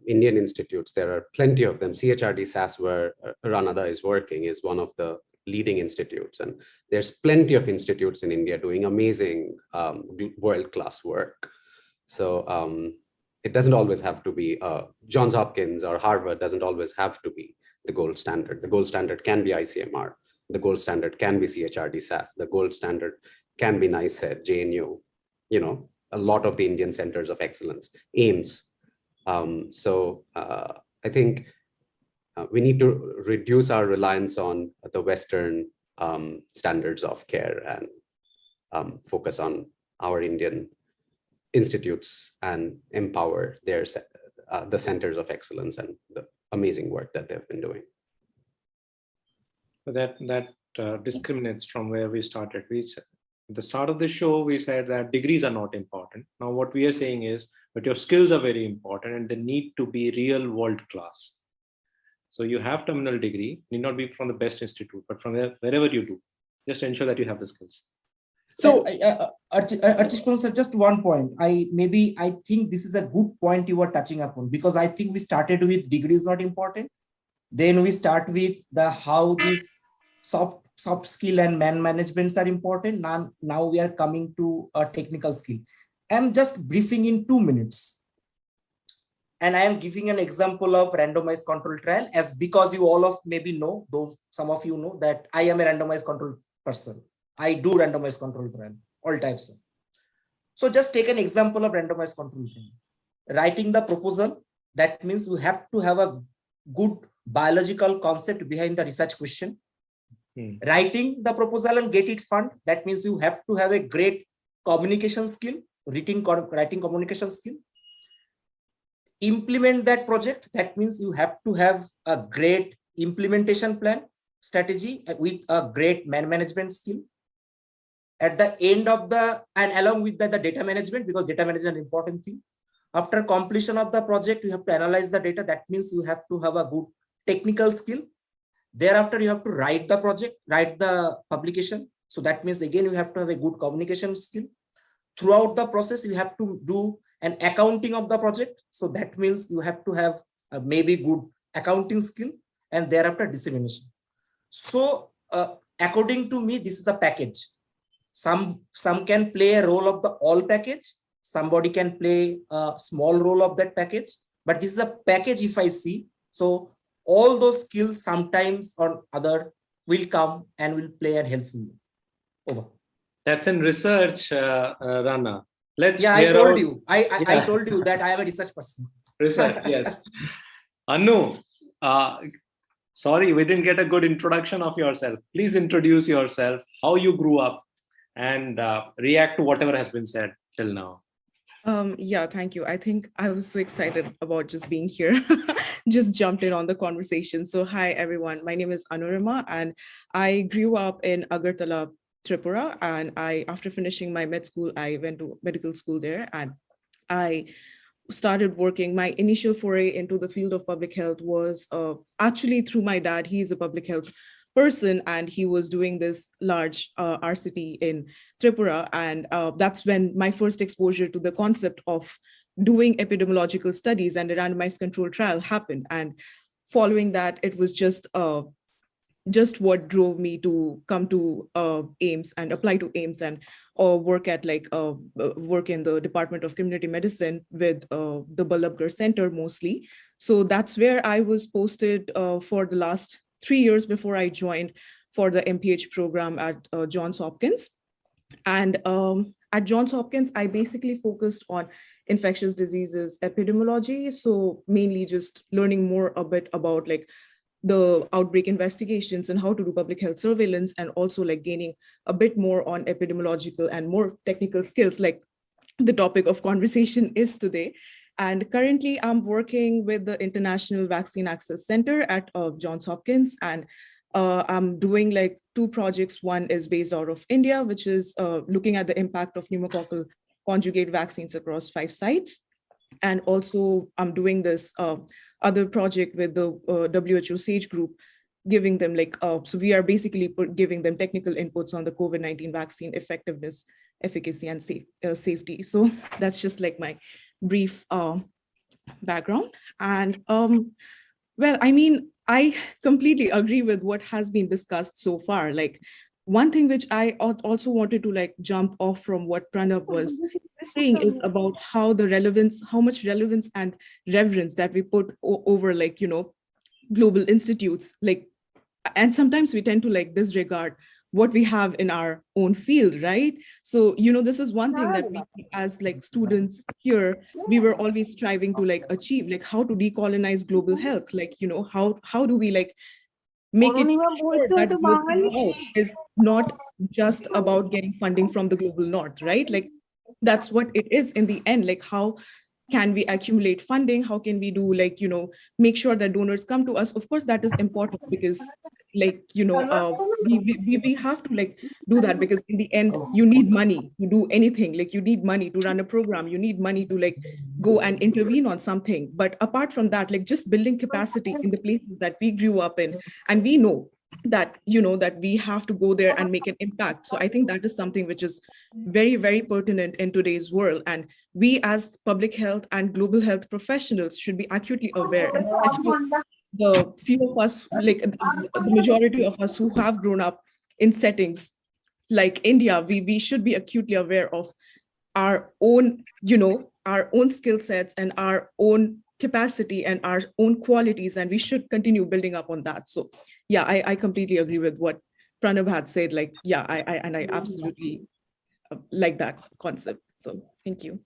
Indian institutes, there are plenty of them. CHRD SAS, where Ranada is working, is one of the leading institutes. And there's plenty of institutes in India doing amazing world-class work. So it doesn't always have to be Johns Hopkins or Harvard doesn't always have to be the gold standard. The gold standard can be ICMR. The gold standard can be CHRD SAS. The gold standard can be NICET, JNU, a lot of the Indian centers of excellence, AIMS. So I think we need to reduce our reliance on the Western standards of care and focus on our Indian institutes and empower the centers of excellence and the amazing work that they've been doing. That discriminates from where we started. At the start of the show, we said that degrees are not important. Now what we are saying is, but your skills are very important and they need to be real world class. So you have terminal degree, need not be from the best institute, but from wherever you do, just ensure that you have the skills. So Archishpan, just one point. I think this is a good point you were touching upon, because I think we started with degree is not important. Then we start with how these soft skill and man managements are important. Now we are coming to a technical skill. I'm just briefing in 2 minutes. And I am giving an example of randomized control trial, as because you all of maybe know, some of you know that I am a randomized control person. I do randomized control trial, all types of. So just take an example of randomized control trial. Writing the proposal, that means you have to have a good biological concept behind the research question. Writing the proposal and get it funded, that means you have to have a great communication skill, writing communication skill. Implement that project, that means you have to have a great implementation plan strategy with a great man management skill. At the end of and along with the data management, because data management is an important thing. After completion of the project, you have to analyze the data. That means you have to have a good technical skill. Thereafter, you have to write the project, write the publication. So that means again, you have to have a good communication skill. Throughout the process, you have to do an accounting of the project. So that means you have to have a maybe good accounting skill, and thereafter dissemination. So according to me, this is a package. Some can play a role of the all package. Somebody can play a small role of that package, but this is a package if I see. So all those skills sometimes or other will come and will play a helpful role. Over. That's in research, Rana. I told you. I told you that I am a research person. Research, yes. Anu, sorry, we didn't get a good introduction of yourself. Please introduce yourself, how you grew up, and react to whatever has been said till now. Yeah, thank you. I think I was so excited about just being here. Just jumped in on the conversation. So hi, everyone. My name is Anurima, and I grew up in Agartala, Tripura. And after finishing my med school, I went to medical school there. And I started working, my initial foray into the field of public health was actually through my dad. He's a public health person, and he was doing this large RCT in Tripura. And that's when my first exposure to the concept of doing epidemiological studies and a randomized control trial happened. And following that, it was just what drove me to come to AIIMS and apply to AIIMS and work at work in the Department of Community Medicine with the Ballabgarh Center mostly. So that's where I was posted for the last 3 years before I joined for the MPH program at Johns Hopkins. And at Johns Hopkins, I basically focused on infectious diseases epidemiology. So mainly just learning more a bit about like the outbreak investigations and how to do public health surveillance, and also like gaining a bit more on epidemiological and more technical skills, like the topic of conversation is today. And currently I'm working with the International Vaccine Access Center at Johns Hopkins, and I'm doing like 2 projects. One is based out of India, which is looking at the impact of pneumococcal conjugate vaccines across 5 sites. And also I'm doing this other project with the WHO SAGE group, giving them like, so we are basically giving them technical inputs on the COVID-19 vaccine effectiveness, efficacy, and safety. So that's just like my brief background. And well, I mean, I completely agree with what has been discussed so far. Like, one thing which I also wanted to like jump off from what Pranab was saying is about how much relevance and reverence that we put over like, you know, global institutes, like, and sometimes we tend to like disregard what we have in our own field, right? So, you know, this is one thing that we as like students here, we were always striving to like achieve, like how to decolonize global health, like, you know, how do we like make it sure that global health is not just about getting funding from the global north, right? Like that's what it is in the end. Like how can we accumulate funding? How can we do like, you know, make sure that donors come to us? Of course, that is important because like, you know, we have to like do that, because in the end, you need money to do anything. Like you need money to run a program, you need money to like go and intervene on something. But apart from that, like just building capacity in the places that we grew up in, and we know that, you know, that we have to go there and make an impact. So I think that is something which is very, very pertinent in today's world. And we as public health and global health professionals should be acutely aware, and especially the few of us, like the majority of us who have grown up in settings like India, we should be acutely aware of our own, you know, our own skill sets and our own capacity and our own qualities, and we should continue building up on that. So yeah, I completely agree with what Pranab had said. Like, yeah, I absolutely like that concept. So thank you.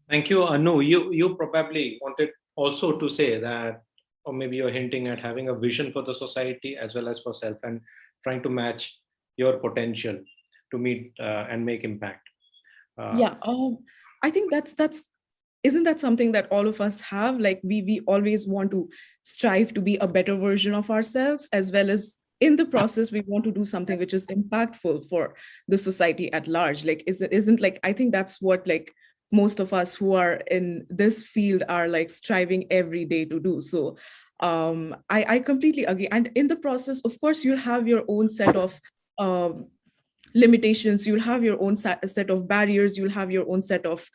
Thank you, Anu. You probably wanted also to say that, or maybe you're hinting at having a vision for the society as well as for self, and trying to match your potential to meet and make impact. Yeah, I think that's isn't that something that all of us have? Like we always want to strive to be a better version of ourselves, as well as in the process we want to do something which is impactful for the society at large. Like isn't like, I think that's what like most of us who are in this field are like striving every day to do. So I completely agree. And in the process, of course, you'll have your own set of limitations, you'll have your own set of barriers, you'll have your own set of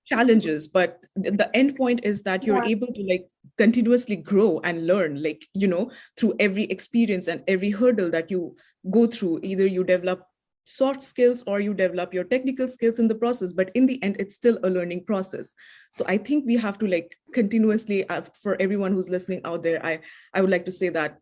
challenges, but the end point is that you're able to like continuously grow and learn, like, you know, through every experience and every hurdle that you go through. Either you develop soft skills or you develop your technical skills in the process, but in the end it's still a learning process. So I think we have to like continuously, for everyone who's listening out there, I would like to say that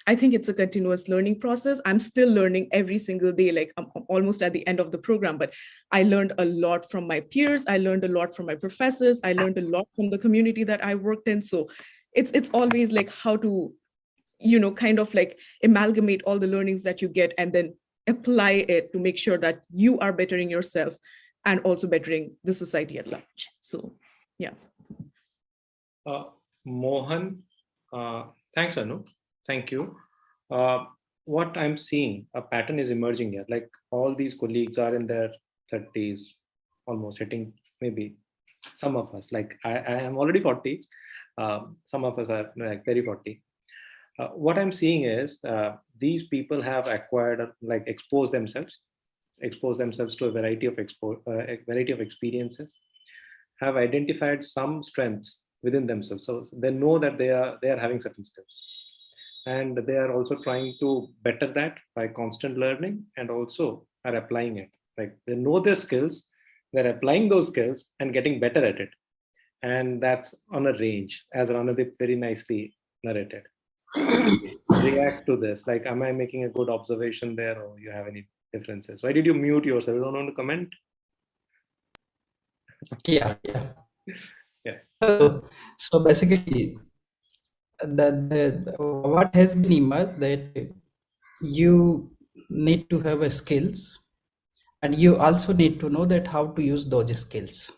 I think it's a continuous learning process. I'm still learning every single day. Like I'm almost at the end of the program, but I learned a lot from my peers. I learned a lot from my professors. I learned a lot from the community that I worked in. So it's always like how to, you know, kind of like amalgamate all the learnings that you get and then apply it to make sure that you are bettering yourself and also bettering the society at large. So, yeah. Mohan, thanks, Anu. Thank you. What I'm seeing, a pattern is emerging here. Like all these colleagues are in their 30s, almost hitting maybe some of us, like I am already 40. Some of us are like very 40. What I'm seeing is these people have acquired, like exposed themselves to a variety of experiences, have identified some strengths within themselves. So they know that they are having certain skills, and they are also trying to better that by constant learning, and also are applying it. Like they know their skills, they're applying those skills and getting better at it. And that's on a range, as Ranadeep very nicely narrated. React to this, like, am I making a good observation there, or you have any differences? Why did you mute yourself? You don't want to comment? Yeah. Yeah. So basically, the what has been emerged that you need to have a skills, and you also need to know that how to use those skills.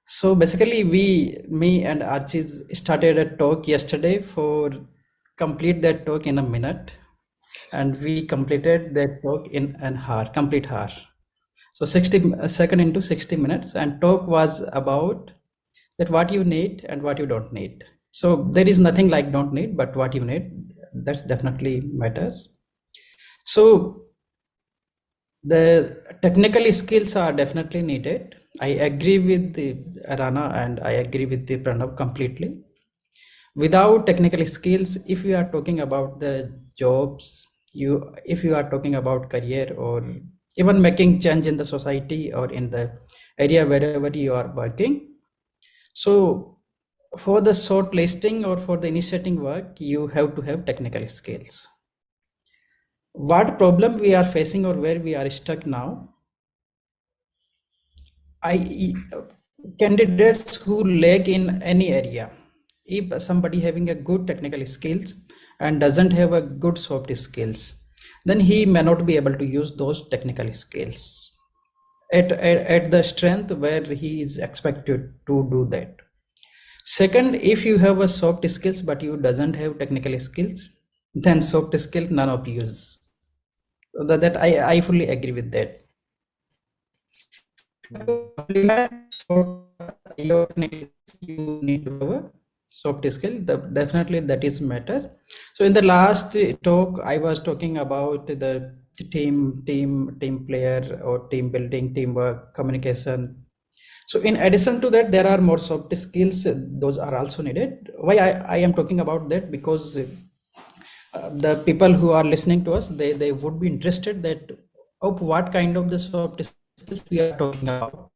So basically, me and Archie started a talk yesterday for complete that talk in a minute, and we completed that talk in an hour, complete hour. So 60 second into 60 minutes, and talk was about that what you need and what you don't need. So there is nothing like don't need, but what you need, that's definitely matters. So the technical skills are definitely needed. I agree with the Rana and I agree with the Pranav completely. Without technical skills, if you are talking about the jobs, if you are talking about career, or even making change in the society or in the area wherever you are working, so for the shortlisting or for the initiating work, you have to have technical skills. What problem we are facing or where we are stuck now, candidates who lack in any area, if somebody having a good technical skills and doesn't have a good soft skills, then he may not be able to use those technical skills at the strength where he is expected to do that. Second, if you have a soft skills but you doesn't have technical skills, then soft skill none of use. So that I fully agree with that. You need to have a soft skill. Definitely that is matters. So in the last talk, I was talking about the team player or team building, teamwork, communication. So in addition to that, there are more soft skills. Those are also needed. Why I am talking about that? Because the people who are listening to us, they would be interested that of what kind of the soft skills we are talking about.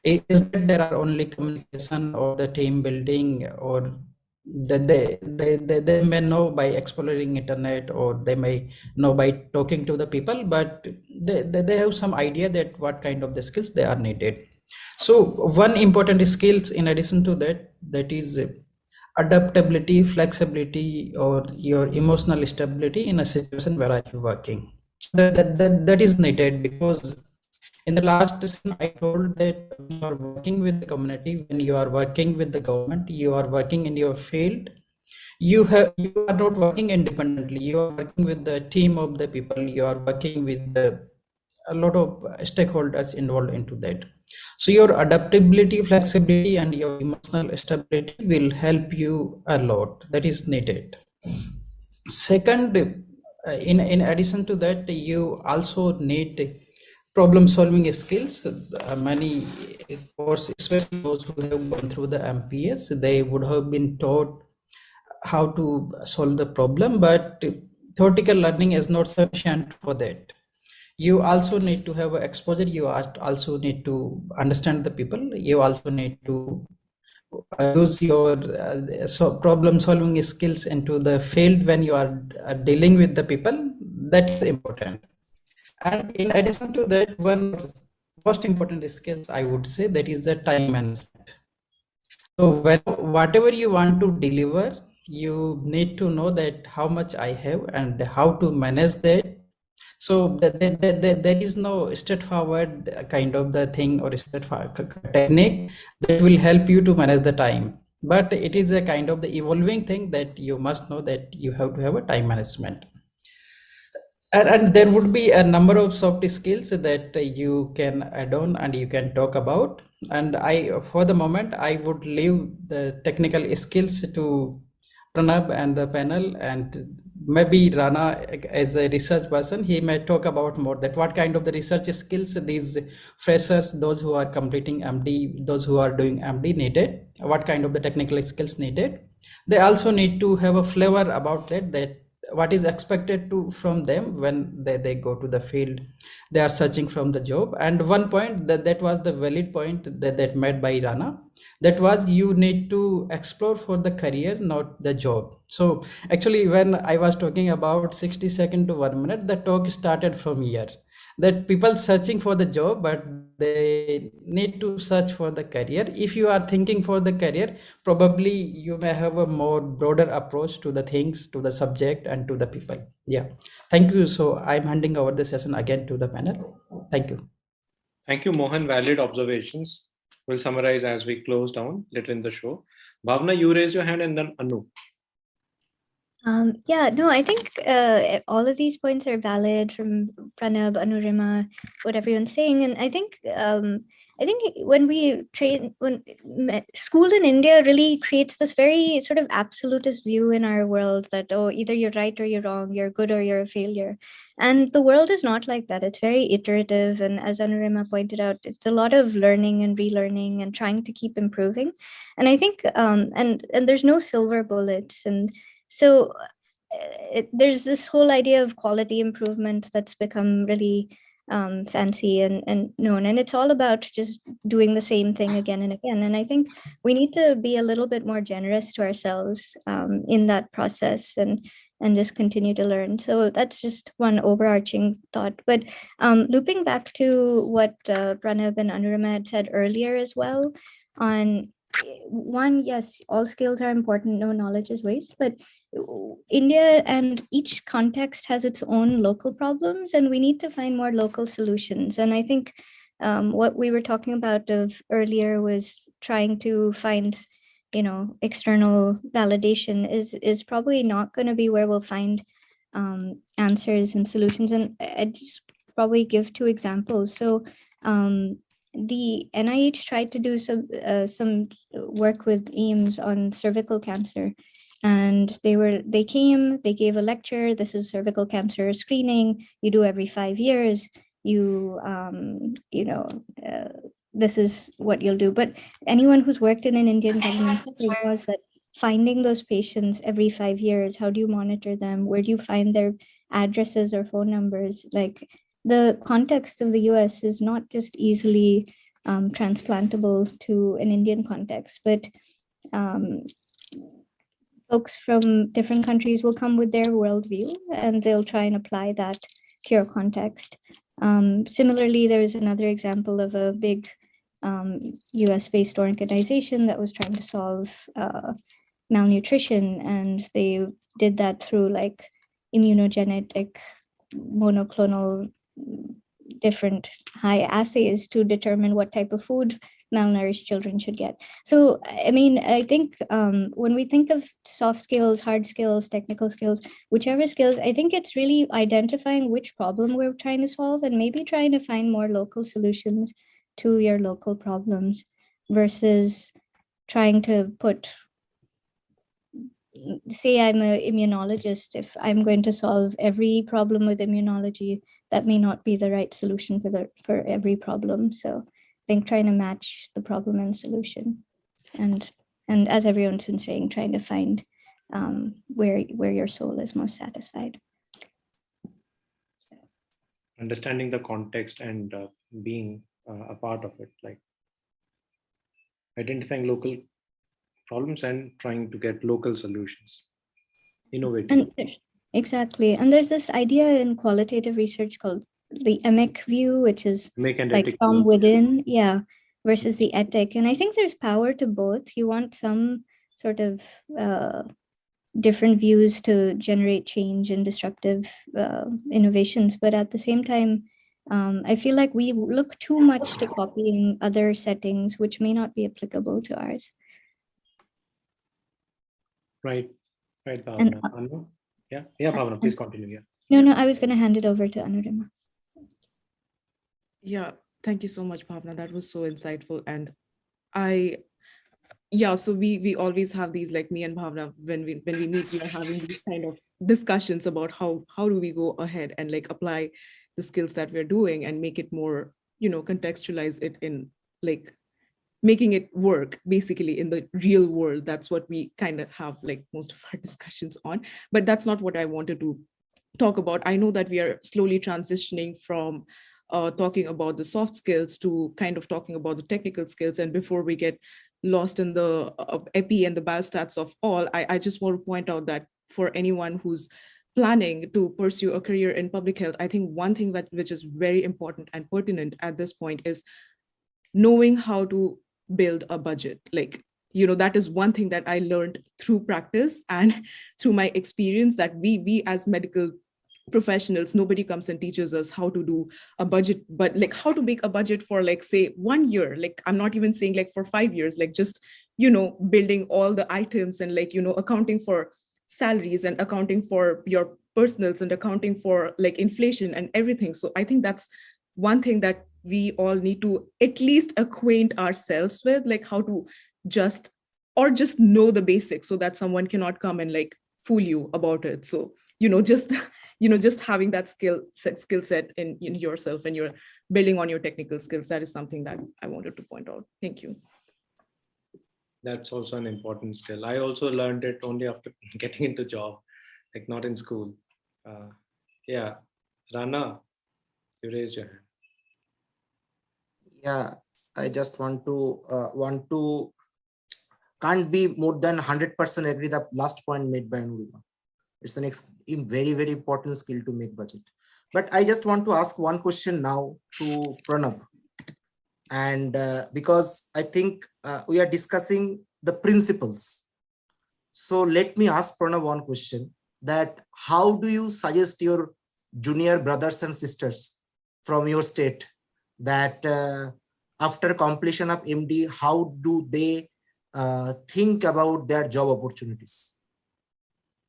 Is that there are only communication or the team building, or that they may know by exploring internet, or they may know by talking to the people, but they have some idea that what kind of the skills they are needed. So one important skills in addition to that, that is adaptability, flexibility, or your emotional stability in a situation where are you working. That is needed, because in the last session I told that when you are working with the community, when you are working with the government, you are working in your field, you are not working independently, you are working with the team of the people, you are working with a lot of stakeholders involved into that. So your adaptability, flexibility, and your emotional stability will help you a lot. That is needed. Second, in addition to that, you also need problem solving skills. Many courses, especially those who have gone through the MPS, they would have been taught how to solve the problem, but theoretical learning is not sufficient for that. You also need to have exposure, you also need to understand the people, you also need to use your problem solving skills into the field when you are dealing with the people. That is important. And in addition to that, one most important skills I would say, that is the time management. So whatever you want to deliver, you need to know that how much I have and how to manage that. So there is no straightforward kind of the thing or straightforward technique that will help you to manage the time, but it is a kind of the evolving thing that you must know that you have to have a time management. And there would be a number of soft skills that you can add on and you can talk about. And for the moment, I would leave the technical skills to Pranab and the panel, and maybe Rana as a research person, he may talk about more that what kind of the research skills these freshers, those who are completing MD, those who are doing MD needed, what kind of the technical skills needed. They also need to have a flavor about that what is expected from them when they go to the field, they are searching from the job. And one point that was the valid point that made by Rana, that was you need to explore for the career, not the job. So actually when I was talking about 60 seconds to 1 minute, the talk started from here, that people searching for the job, but they need to search for the career. If you are thinking for the career, probably you may have a more broader approach to the things, to the subject, and to the people. Yeah, thank you. So I'm handing over the session again to the panel. Thank you. Thank you, Mohan. Valid observations. We'll summarize as we close down later in the show. Bhavna, you raise your hand, and then Anu. Yeah, no, I think all of these points are valid from Pranab, Anurima, what everyone's saying. And I think when we train, school in India really creates this very sort of absolutist view in our world that, oh, either you're right or you're wrong, you're good or you're a failure. And the world is not like that. It's very iterative. And as Anurima pointed out, it's a lot of learning and relearning and trying to keep improving. And I think, and there's no silver bullets. And so there's this whole idea of quality improvement that's become really fancy and known. And it's all about just doing the same thing again and again. And I think we need to be a little bit more generous to ourselves in that process and just continue to learn. So that's just one overarching thought. But looping back to what Pranav and Anurima had said earlier as well on one, yes, all skills are important, no knowledge is waste, but India and each context has its own local problems, and we need to find more local solutions. And I think what we were talking about earlier was trying to find, external validation is probably not going to be where we'll find answers and solutions. And I just probably give two examples. So the NIH tried to do some work with AIIMS on cervical cancer, and they gave a lecture. This is cervical cancer screening. You do every 5 years. This is what you'll do. But anyone who's worked in an Indian government knows that finding those patients every 5 years, how do you monitor them? Where do you find their addresses or phone numbers? Like, the context of the US is not just easily transplantable to an Indian context, but folks from different countries will come with their worldview and they'll try and apply that to your context. Similarly, there is another example of a big US-based organization that was trying to solve malnutrition, and they did that through like immunogenetic monoclonal different high assays to determine what type of food malnourished children should get. So, I mean, I think when we think of soft skills, hard skills, technical skills, whichever skills, I think it's really identifying which problem we're trying to solve and maybe trying to find more local solutions to your local problems versus trying to say I'm an immunologist. If I'm going to solve every problem with immunology, that may not be the right solution for every problem. So I think trying to match the problem and solution, and as everyone's been saying, trying to find where your soul is most satisfied. Understanding the context and being a part of it, like identifying local problems and trying to get local solutions, innovative. Exactly. And there's this idea in qualitative research called the EMIC view, which is like from within, versus the ethic. And I think there's power to both. You want some sort of different views to generate change and disruptive innovations. But at the same time, I feel like we look too much to copying other settings, which may not be applicable to ours. Right, Bhavna. Yeah, Bhavna, please continue. No, I was going to hand it over to Anurima. Yeah, Thank you so much, Bhavna. That was so insightful. And so we always have these, like me and Bhavna, when we meet, we are having these kind of discussions about how do we go ahead and like apply the skills that we're doing and make it more, contextualize it in like making it work basically in the real world. That's what we kind of have like most of our discussions on. But that's not what I wanted to talk about. I know that we are slowly transitioning from talking about the soft skills to kind of talking about the technical skills. And before we get lost in the epi and the biostats of all, I just want to point out that for anyone who's planning to pursue a career in public health, I think one thing which is very important and pertinent at this point is knowing how to build a budget. Like, that is one thing that I learned through practice and through my experience, that we as medical professionals, nobody comes and teaches us how to do a budget, but like how to make a budget for like, say, 1 year. Like, I'm not even saying like for 5 years, like just, building all the items and like, accounting for salaries and accounting for your personals and accounting for like inflation and everything. So I think that's one thing that we all need to at least acquaint ourselves with, like how to just know the basics so that someone cannot come and like fool you about it. So, just having that skill set in yourself, and you're building on your technical skills. That is something that I wanted to point out. Thank you. That's also an important skill. I also learned it only after getting into job, like not in school. Yeah, Rana, you raised your hand. Yeah, I just want to can't be more than 100% agree the last point made by Anurima. It's a very, very important skill to make budget. But I just want to ask one question now to Pranab. And because I think we are discussing the principles. So let me ask Pranab one question, that how do you suggest your junior brothers and sisters from your state that after completion of MD, how do they think about their job opportunities?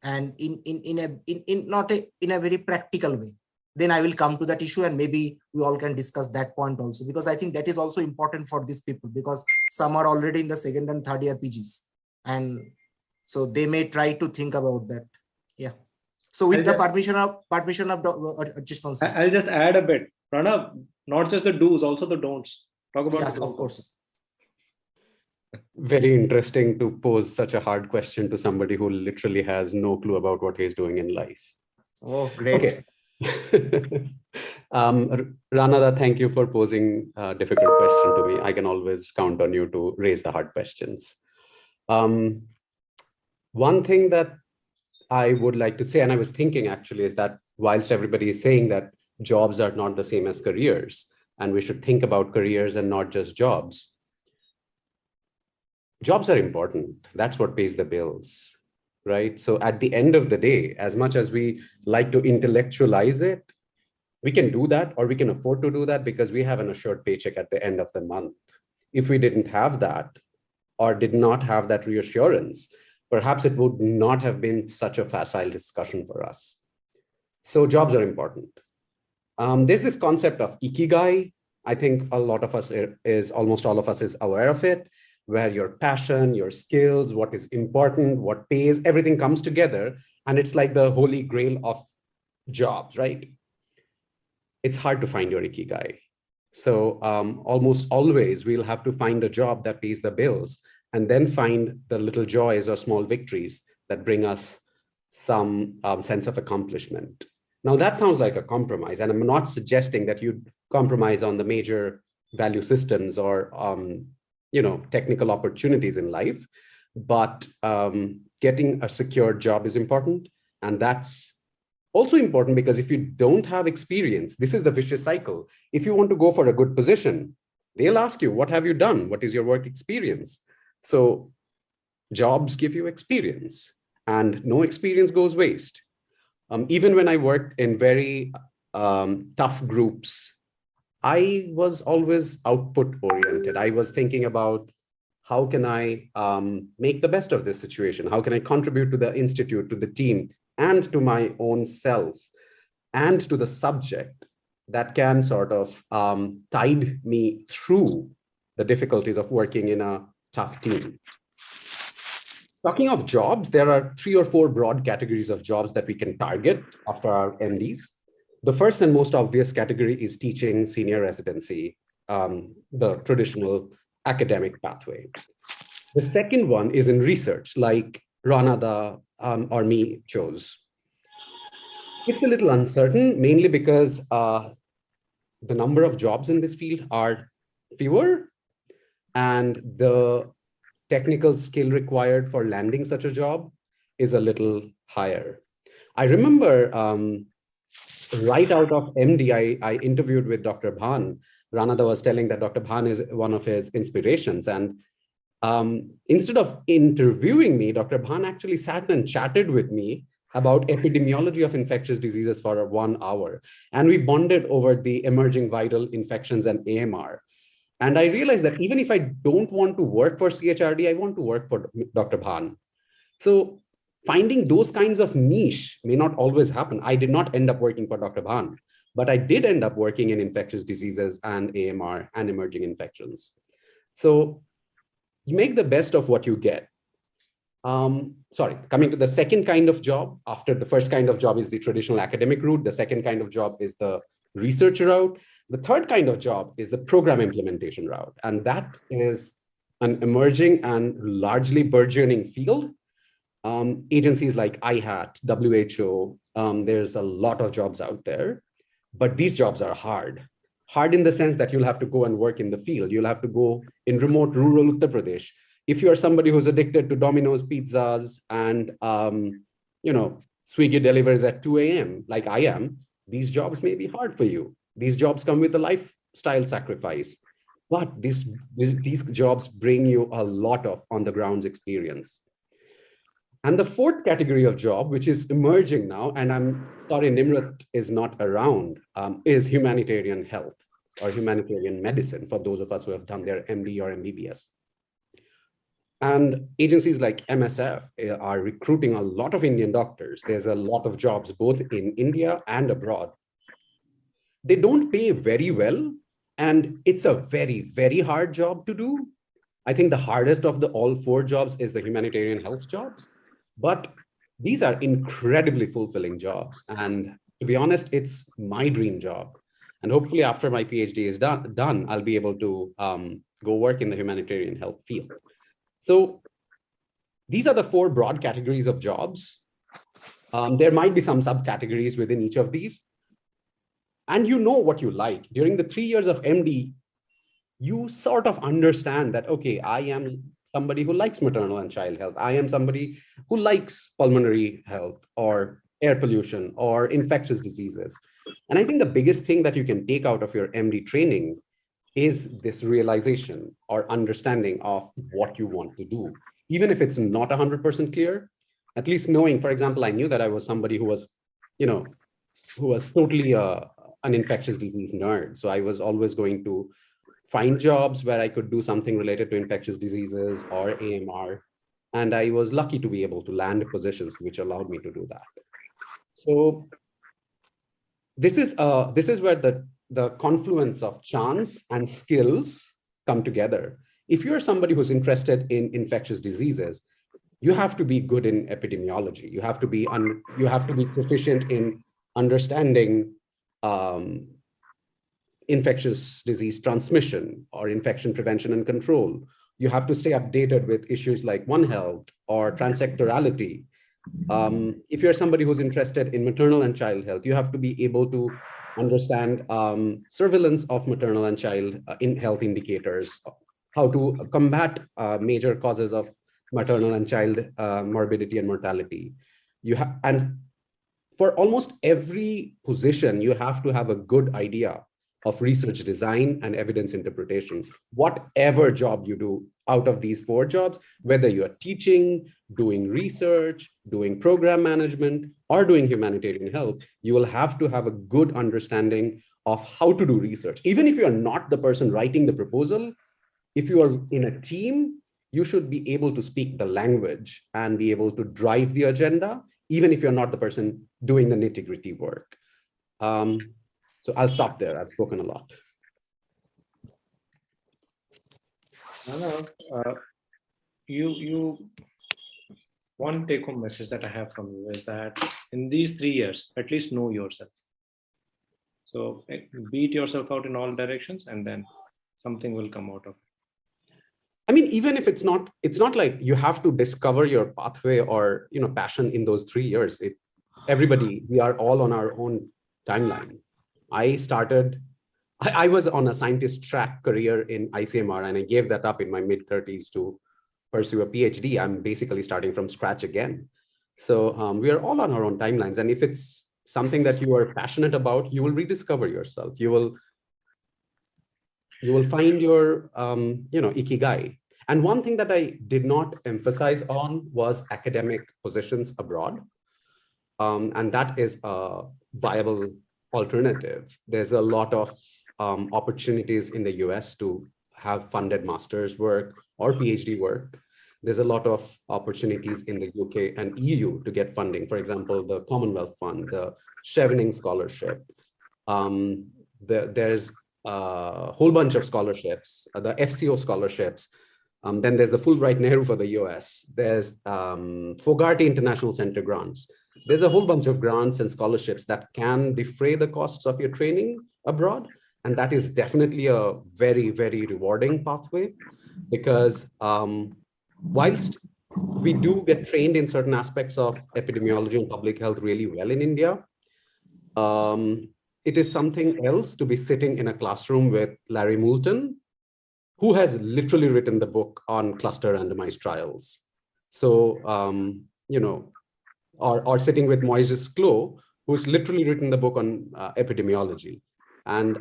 And in a very practical way. Then I will come to that issue, and maybe we all can discuss that point also, because I think that is also important for these people, because some are already in the second and third year PGs, and so they may try to think about that. Yeah. So with the permission of just one second. I'll just add a bit, Pranav. Not just the do's, also the don'ts. Talk about yeah, the of course. Very interesting to pose such a hard question to somebody who literally has no clue about what he's doing in life. Oh, great. Okay. Ranada, thank you for posing a difficult question to me. I can always count on you to raise the hard questions. One thing that I would like to say, and I was thinking actually, is that whilst everybody is saying that jobs are not the same as careers, and we should think about careers and not just jobs, jobs are important. That's what pays the bills, right? So at the end of the day, as much as we like to intellectualize it, we can do that, or we can afford to do that because we have an assured paycheck at the end of the month. If we didn't have that, or did not have that reassurance, perhaps it would not have been such a facile discussion for us. So jobs are important. There's this concept of ikigai. I think a lot of us almost all of us is aware of it, where your passion, your skills, what is important, what pays, everything comes together. And it's like the holy grail of jobs, right? It's hard to find your ikigai. So almost always we'll have to find a job that pays the bills, and then find the little joys or small victories that bring us some sense of accomplishment. Now that sounds like a compromise, and I'm not suggesting that you compromise on the major value systems or technical opportunities in life, but getting a secure job is important. And that's also important because if you don't have experience, this is the vicious cycle. If you want to go for a good position, they'll ask you, what have you done? What is your work experience? So jobs give you experience, and no experience goes waste. Even when I worked in very tough groups, I was always output oriented. I was thinking about how can I make the best of this situation? How can I contribute to the institute, to the team, and to my own self, and to the subject that can sort of tide me through the difficulties of working in a tough team. Talking of jobs, there are 3 or 4 broad categories of jobs that we can target after our MDs. The first and most obvious category is teaching, senior residency, the traditional academic pathway. The second one is in research, like Ranada or me chose. It's a little uncertain, mainly because the number of jobs in this field are fewer, and the technical skill required for landing such a job is a little higher. I remember right out of MD, I interviewed with Dr. Bhan. Ranada was telling that Dr. Bhan is one of his inspirations. And instead of interviewing me, Dr. Bhan actually sat and chatted with me about epidemiology of infectious diseases for 1 hour. And we bonded over the emerging viral infections and AMR. And I realized that even if I don't want to work for CHRD, I want to work for Dr. Bhan. So finding those kinds of niche may not always happen. I did not end up working for Dr. Bhan, but I did end up working in infectious diseases and AMR and emerging infections. So you make the best of what you get. Coming to the second kind of job, after the first kind of job is the traditional academic route, the second kind of job is the research route. The third kind of job is the program implementation route. And that is an emerging and largely burgeoning field. Agencies like IHAT, WHO, there's a lot of jobs out there, but these jobs are hard. Hard in the sense that you'll have to go and work in the field. You'll have to go in remote rural Uttar Pradesh. If you're somebody who's addicted to Domino's pizzas and Swiggy delivers at 2 a.m. like I am, these jobs may be hard for you. These jobs come with a lifestyle sacrifice, but these jobs bring you a lot of on-the-ground experience. And the fourth category of job, which is emerging now, and I'm sorry Nimrat is not around, is humanitarian health or humanitarian medicine for those of us who have done their MD or MBBS. And agencies like MSF are recruiting a lot of Indian doctors. There's a lot of jobs both in India and abroad. They don't pay very well, and it's a very, very hard job to do. I think the hardest of all 4 jobs is the humanitarian health jobs, but these are incredibly fulfilling jobs. And to be honest, it's my dream job. And hopefully after my PhD is done, I'll be able to go work in the humanitarian health field. So these are the 4 broad categories of jobs. There might be some subcategories within each of these. And you know what you like. During the 3 years of MD, you sort of understand that, okay, I am somebody who likes maternal and child health. I am somebody who likes pulmonary health or air pollution or infectious diseases. And I think the biggest thing that you can take out of your MD training is this realization or understanding of what you want to do. Even if it's not 100% clear, at least knowing, for example, I knew that I was somebody who was, totally an infectious disease nerd. So I was always going to find jobs where I could do something related to infectious diseases or AMR. And I was lucky to be able to land positions which allowed me to do that. So this is where the confluence of chance and skills come together. If you're somebody who's interested in infectious diseases, you have to be good in epidemiology. You have to be proficient in understanding infectious disease transmission or infection prevention and control. You have to stay updated with issues like One Health or transsectorality. If you're somebody who's interested in maternal and child health, you have to be able to understand surveillance of maternal and child health indicators, how to combat major causes of maternal and child morbidity and mortality. And for almost every position, you have to have a good idea of research design and evidence interpretation. Whatever job you do out of these 4 jobs, whether you're teaching, doing research, doing program management, or doing humanitarian health, you will have to have a good understanding of how to do research. Even if you're not the person writing the proposal, if you are in a team, you should be able to speak the language and be able to drive the agenda, even if you're not the person doing the nitty-gritty work. So I'll stop there. I've spoken a lot. You one take-home message that I have from you is that in these 3 years, at least know yourself. So beat yourself out in all directions, and then something will come out of it. I mean, even if it's not like you have to discover your pathway or passion in those 3 years. We are all on our own timeline. I was on a scientist track career in ICMR, and I gave that up in my mid-30s to pursue a PhD. I'm basically starting from scratch again. So we are all on our own timelines. And if it's something that you are passionate about, you will rediscover yourself. You will find your ikigai. And one thing that I did not emphasize on was academic positions abroad. And that is a viable alternative. There's a lot of opportunities in the US to have funded master's work or PhD work. There's a lot of opportunities in the UK and EU to get funding. For example, the Commonwealth Fund, the Chevening Scholarship. There's a whole bunch of scholarships, the FCO scholarships. Then there's the Fulbright Nehru for the US. There's Fogarty International Center grants. There's a whole bunch of grants and scholarships that can defray the costs of your training abroad. And that is definitely a very, very rewarding pathway, because whilst we do get trained in certain aspects of epidemiology and public health really well in India, it is something else to be sitting in a classroom with Larry Moulton, who has literally written the book on cluster randomized trials. So, or sitting with Moises Clos, who's literally written the book on epidemiology. And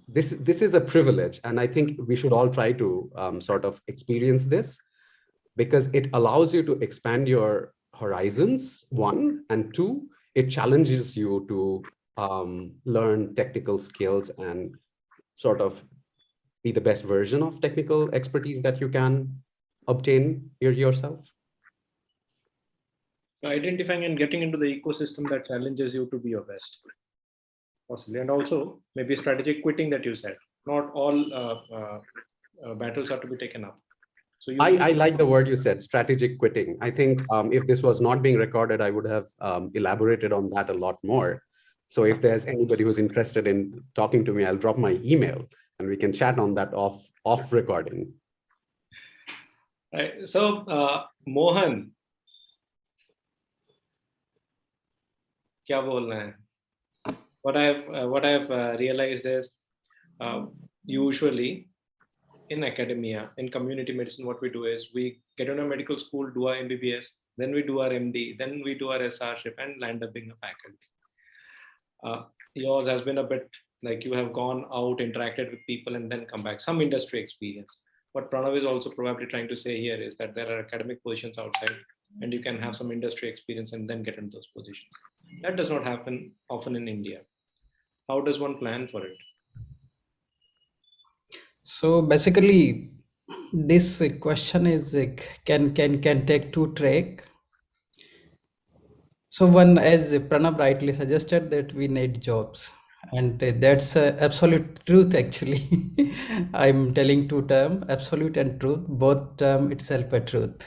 this is a privilege. And I think we should all try to sort of experience this, because it allows you to expand your horizons, one, and two, it challenges you to learn technical skills and sort of be the best version of technical expertise that you can obtain yourself. Identifying and getting into the ecosystem that challenges you to be your best, possibly. And also maybe strategic quitting that you said. Not all battles have to be taken up. So I like the word you said, strategic quitting. I think if this was not being recorded, I would have elaborated on that a lot more. So if there's anybody who's interested in talking to me, I'll drop my email and we can chat on that off recording. Right. So Mohan, क्या बोलना है? What I've realized is usually in academia, in community medicine, what we do is we get into medical school, do our MBBS, then we do our MD, then we do our SRship and land up being a faculty. Yours has been a bit like you have gone out, interacted with people, and then come back, some industry experience. What Pranav is also probably trying to say here is that there are academic positions outside, and you can have some industry experience and then get into those positions. That does not happen often in India. How does one plan for it? So basically, this question is can take two track. So one, as Pranav rightly suggested, that we need jobs, and that's absolute truth. Actually, I'm telling two term, absolute and truth, both term itself a truth.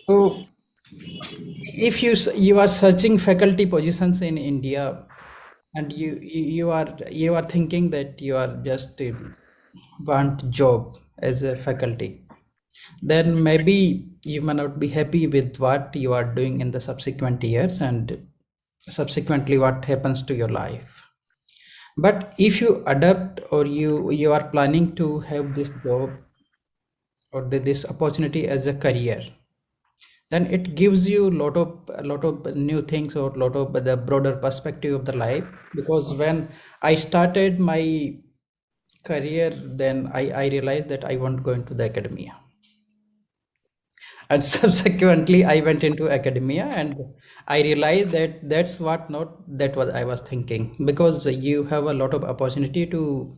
So if you are searching faculty positions in India, and you are thinking that you are just want job as a faculty, then maybe you may not be happy with what you are doing in the subsequent years and subsequently what happens to your life. But if you adapt, or you are planning to have this job or this opportunity as a career, then it gives you a lot of new things, or a lot of the broader perspective of the life. Because when I started my career, then I realized that I want to go into the academia, and subsequently I went into academia, and I realized that that's what I was thinking, because you have a lot of opportunity to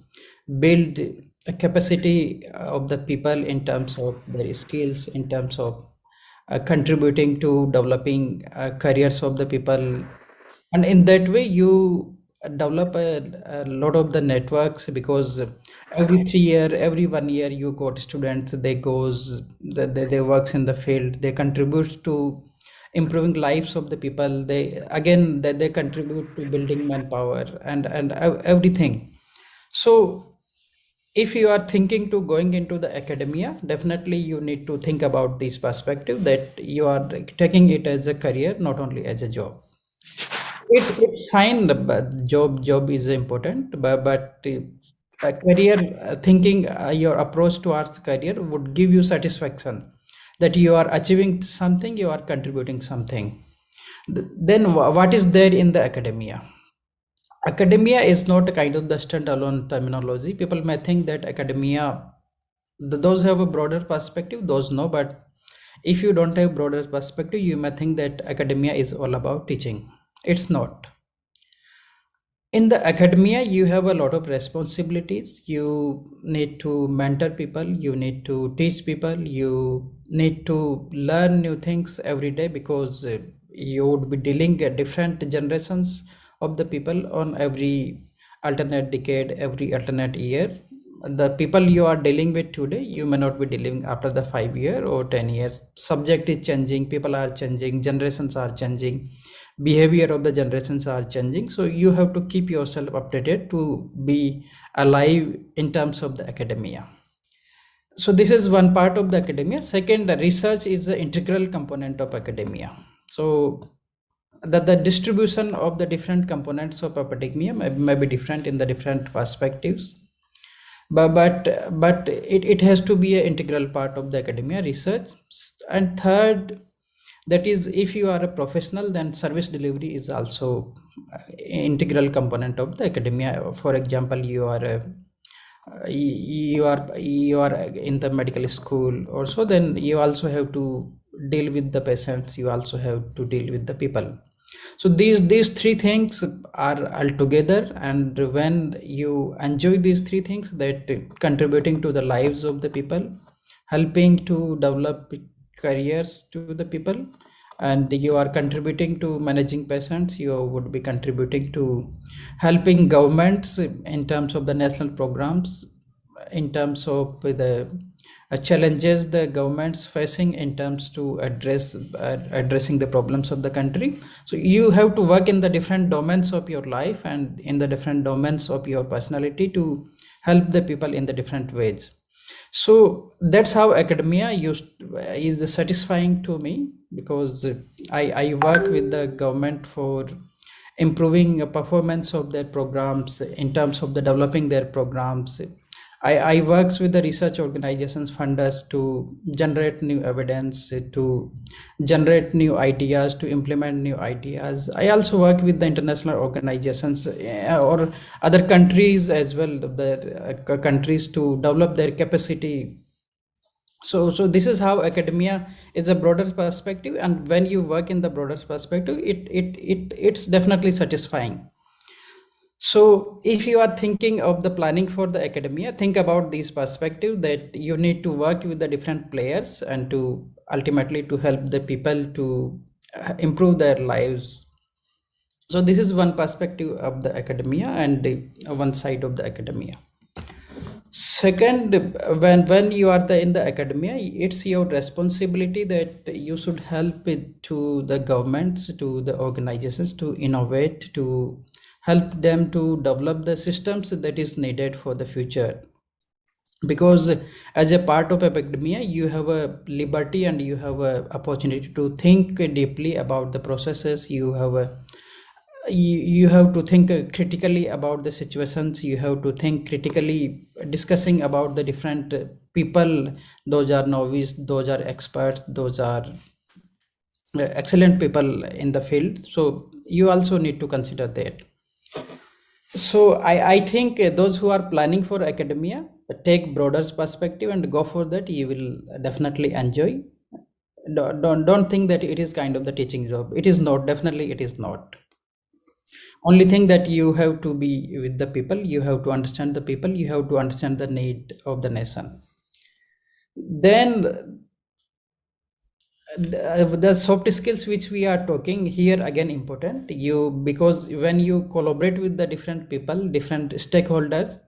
build a capacity of the people in terms of their skills, in terms of contributing to developing careers of the people, And in that way you develop a lot of the networks, because every 3 year, every 1 year, you got students, they works in the field, they contribute to improving lives of the people, they contribute to building manpower and everything. So if you are thinking to going into the academia, definitely you need to think about this perspective, that you are taking it as a career, not only as a job. It's fine, but job is important, but career thinking, your approach towards career would give you satisfaction that you are achieving something, you are contributing something. Then what is there in the academia? Academia is not a kind of the standalone terminology. People may think that academia, those have a broader perspective, those no, but if you don't have broader perspective, you may think that academia is all about teaching. It's not. In the academia, you have a lot of responsibilities. You need to mentor people, you need to teach people, you need to learn new things every day, because you would be dealing with different generations of the people on every alternate decade, every alternate year. The people you are dealing with today, you may not be dealing after the 5 year or 10 years. Subject is changing, people are changing, generations are changing, behavior of the generations are changing. So you have to keep yourself updated to be alive in terms of the academia. So this is one part of the academia. Second, the research is the integral component of academia. So the distribution of the different components of academia may be different in the different perspectives, but it has to be an integral part of the academia research. And third, that is, if you are a professional, then service delivery is also integral component of the academia. For example, you are in the medical school also, then you also have to deal with the patients, you also have to deal with the people. So these three things are all together, and when you enjoy these three things, that contributing to the lives of the people, helping to develop careers to the people, and you are contributing to managing patients, you would be contributing to helping governments in terms of the national programs, in terms of the challenges the governments facing in terms to addressing the problems of the country. So you have to work in the different domains of your life and in the different domains of your personality to help the people in the different ways. So that's how academia is satisfying to me, because I work with the government for improving performance of their programs in terms of the developing their programs. I works with the research organizations, funders, to generate new evidence, to generate new ideas, to implement new ideas. I also work with the international organizations or other countries as well, the countries, to develop their capacity. So this is how academia is a broader perspective, and when you work in the broader perspective, it's definitely satisfying. So if you are thinking of the planning for the academia, think about this perspective, that you need to work with the different players and to ultimately to help the people to improve their lives. So this is one perspective of the academia and one side of the academia. Second, when you are in the academia, it's your responsibility that you should help it to the governments, to the organizations, to innovate, to help them to develop the systems that is needed for the future. Because as a part of academia, you have a liberty and you have a opportunity to think deeply about the processes. You have to think critically about the situations. You have to think critically, discussing about the different people. Those are novice, those are experts, those are excellent people in the field. So you also need to consider that. So I think those who are planning for academia, take broader perspective and go for that. You will definitely enjoy. Don't think that it is kind of the teaching job. It is not. Definitely it is not. Only thing that you have to be with the people, you have to understand the people, you have to understand the need of the nation. Then the soft skills which we are talking here again important, because when you collaborate with the different people, different stakeholders,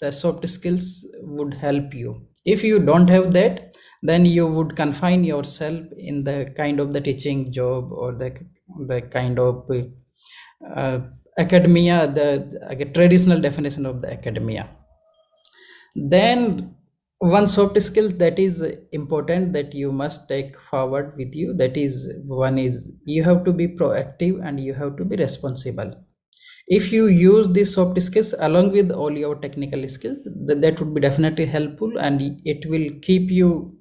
the soft skills would help you. If you don't have that, then you would confine yourself in the kind of the teaching job or the kind of academia, the traditional definition of the academia. Then one soft skill that is important that you must take forward with you, that is, one is you have to be proactive and you have to be responsible. If you use these soft skills along with all your technical skills, that would be definitely helpful, and it will keep you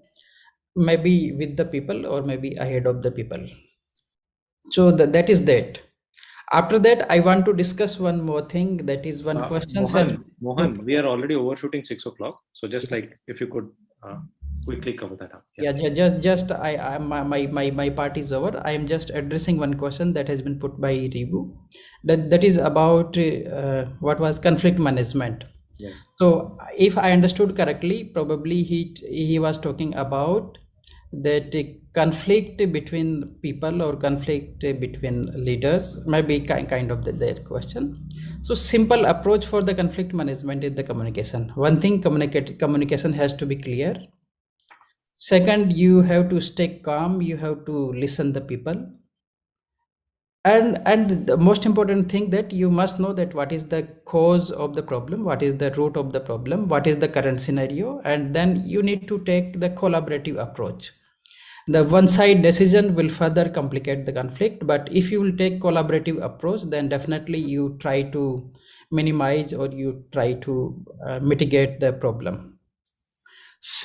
maybe with the people or maybe ahead of the people. So that is that. After that, I want to discuss one more thing, that is one question. Mohan, we are already overshooting 6 o'clock. So just like if you could quickly cover that up. Yeah, my part is over. I am just addressing one question that has been put by Rivu. That is about what was conflict management. Yes. So if I understood correctly, probably he was talking about that conflict between people or conflict between leaders, maybe kind of that question. So simple approach for the conflict management is the communication. One thing, communication has to be clear. Second, you have to stay calm, you have to listen the people. And the most important thing, that you must know that what is the cause of the problem, what is the root of the problem, what is the current scenario, and then you need to take the collaborative approach. The one-side decision will further complicate the conflict, but if you will take collaborative approach, then definitely you try to minimize or you try to mitigate the problem.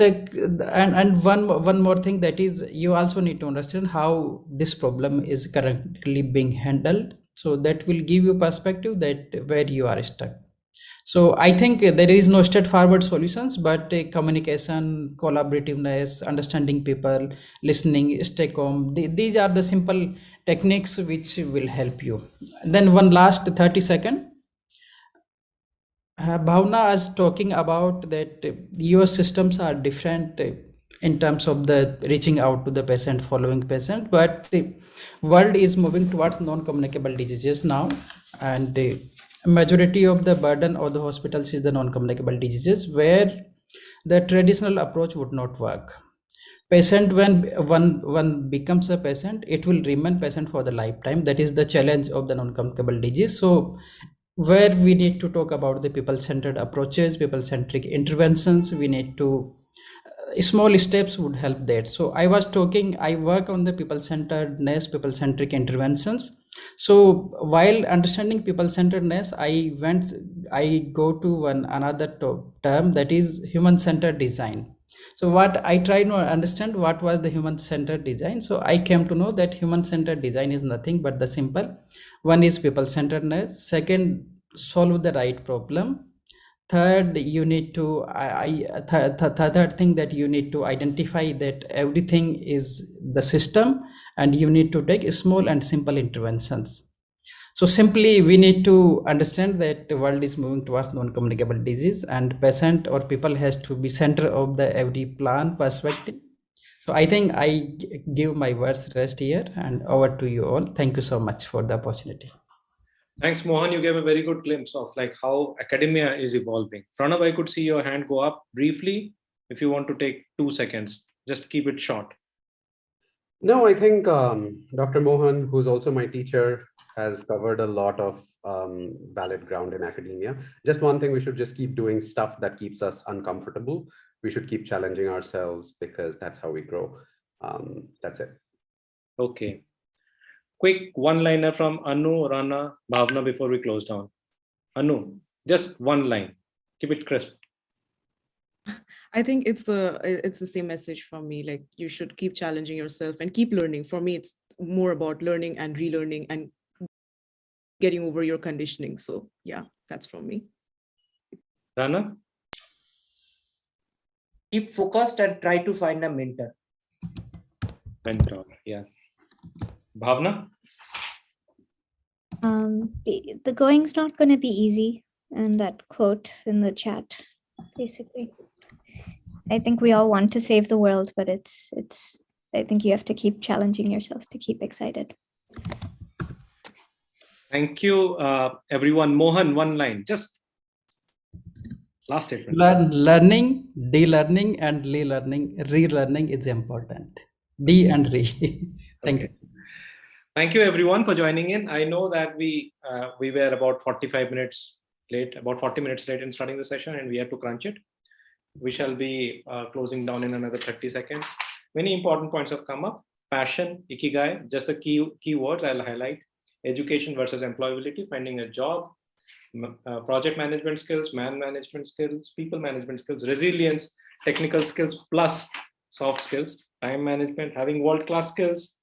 And one more thing, that is, you also need to understand how this problem is currently being handled. So that will give you perspective that where you are stuck. So I think there is no straightforward solutions, but communication, collaborativeness, understanding people, listening, stay calm. These are the simple techniques which will help you. Then one last 30-second. Bhavna is talking about that US systems are different in terms of the reaching out to the patient, following patient, but the world is moving towards non-communicable diseases now, and the majority of the burden of the hospitals is the non-communicable diseases, where the traditional approach would not work. Patient, when one becomes a patient, it will remain patient for the lifetime. That is the challenge of the non-communicable disease. So where we need to talk about the people-centered approaches, people-centric interventions, we need to small steps would help that. So I work on the people-centeredness, people-centric interventions. So while understanding people-centeredness, I go to another term, that is human-centered design. So what I try to understand, what was the human-centered design. So I came to know that human-centered design is nothing but the simple. One is people-centeredness. Second, solve the right problem. Third, you need to third thing, that you need to identify that everything is the system, and you need to take small and simple interventions. So simply, we need to understand that the world is moving towards non-communicable disease, and patient or people has to be center of the every plan perspective. So I think I give my words rest here, and over to you all. Thank you so much for the opportunity. Thanks, Mohan. You gave a very good glimpse of like how academia is evolving. Pranav, I could see your hand go up briefly. If you want to take 2 seconds, just keep it short. No, I think Dr. Mohan, who's also my teacher, has covered a lot of valid ground in academia. Just one thing, we should just keep doing stuff that keeps us uncomfortable. We should keep challenging ourselves, because that's how we grow. That's it. Okay. Quick one-liner from Anu, Rana, Bhavna before we close down. Anu, just one line. Keep it crisp. I think it's the same message from me. Like, you should keep challenging yourself and keep learning. For me, it's more about learning and relearning and getting over your conditioning. So yeah, that's from me. Rana? Keep focused and try to find a mentor. Mentor, yeah. Bhavna? The going's not going to be easy, and that quote in the chat, basically. I think we all want to save the world, but it's I think you have to keep challenging yourself to keep excited. Thank you, everyone. Mohan, one line, just last statement. Learning, de-learning, and relearning is important. D and re. Thank you. Thank you, everyone, for joining in. I know that we were about 45 minutes late, about 40 minutes late in starting the session, and we had to crunch it. We shall be closing down in another 30 seconds. Many important points have come up. Passion, ikigai, just the key words I'll highlight. Education versus employability, finding a job, project management skills, man management skills, people management skills, resilience, technical skills plus soft skills, time management, having world-class skills,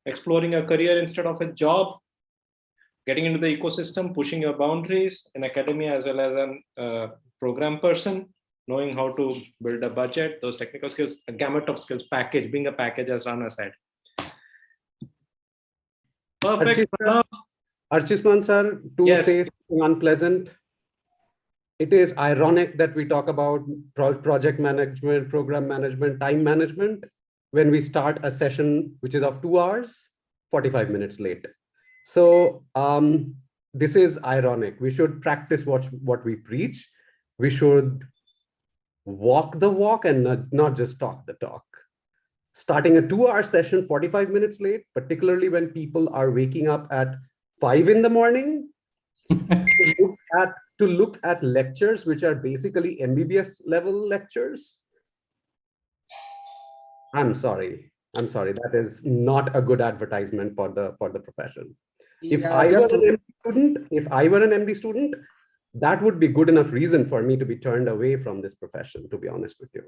exploring a career instead of a job, getting into the ecosystem, pushing your boundaries in academia as well as a program person, knowing how to build a budget, those technical skills, a gamut of skills, package, being a package, as Rana said. Perfect. Archisman sir, to say something unpleasant, it is ironic that we talk about project management, program management, time management when we start a session which is of 2 hours, 45 minutes late. So this is ironic. We should practice what we preach. We should walk the walk and not just talk the talk. Starting a 2-hour session 45 minutes late, particularly when people are waking up at 5 in the morning to look at lectures which are basically MBBS level lectures. I'm sorry. That is not a good advertisement for the profession. If I were an MD student, that would be good enough reason for me to be turned away from this profession, to be honest with you.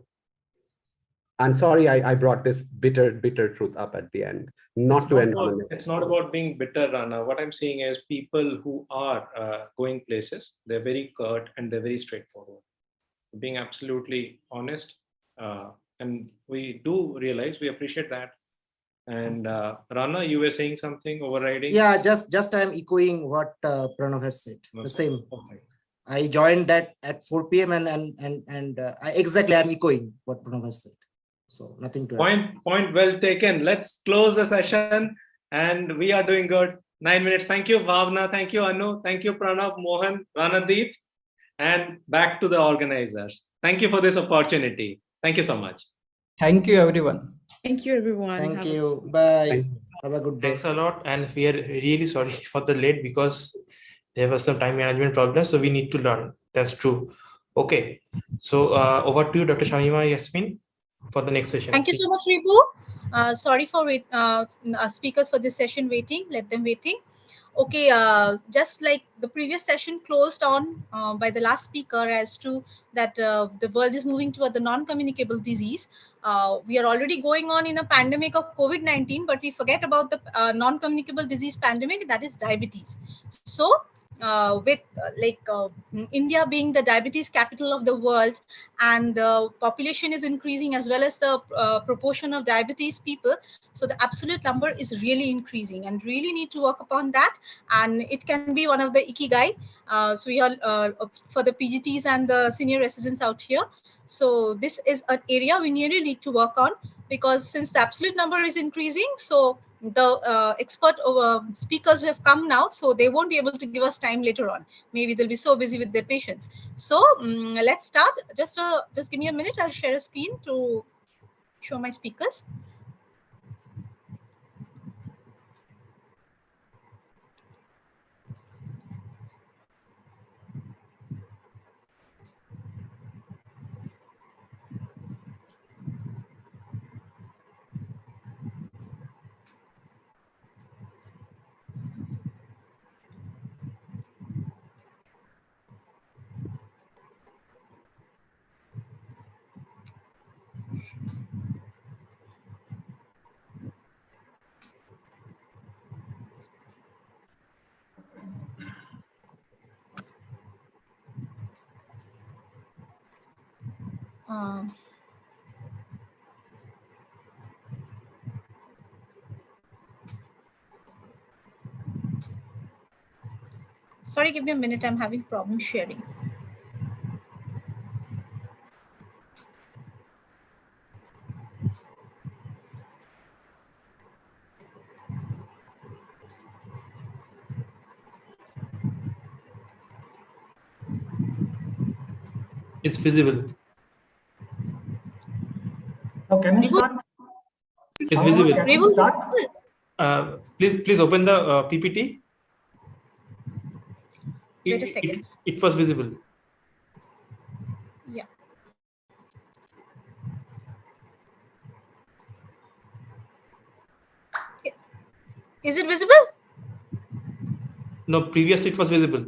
I'm sorry I brought this bitter truth up at the end. It's not about being bitter, Rana. What I'm saying is people who are going places, they're very curt and they're very straightforward. Being absolutely honest. And we do realize, we appreciate that. And Rana, you were saying something, overriding? Yeah, just I'm echoing what Pranav has said. Okay. The same. Okay. I joined that at 4 p.m. and exactly I'm echoing what Pranav has said. So nothing to add. Point well taken. Let's close the session, and we are doing good. 9 minutes. Thank you, Bhavna. Thank you, Anu. Thank you, Pranav, Mohan, Ranadeep, and back to the organizers. Thank you for this opportunity. Thank you so much. Thank you, everyone. Thank you, everyone. Thank you. Bye. Have a good day. Thanks a lot. And we are really sorry for the late because there was some time management problems. So we need to learn. That's true. Okay. So over to you, Dr. Shamima Yasmin, for the next session. Thank you so much, Ripu. Sorry for speakers for this session waiting. Let them waiting. Okay, just like the previous session closed on by the last speaker as to that the world is moving toward the non-communicable disease. We are already going on in a pandemic of COVID-19, but we forget about the non-communicable disease pandemic, that is diabetes. So with India being the diabetes capital of the world, and the population is increasing as well as the proportion of diabetes people, so the absolute number is really increasing and really need to work upon that, and it can be one of the ikigai. So we are for the PGTs and the senior residents out here, so this is an area we really need to work on, because since the absolute number is increasing, so the expert speakers who have come now, so they won't be able to give us time later on. Maybe they'll be so busy with their patients. So let's start. Just give me a minute. I'll share a screen to show my speakers. Sorry, give me a minute. I'm having problem sharing. It's visible. Now, can you start? It's visible. Can you start? Please open the PPT. Wait a second. It was visible. Yeah. Is it visible? No, previously it was visible.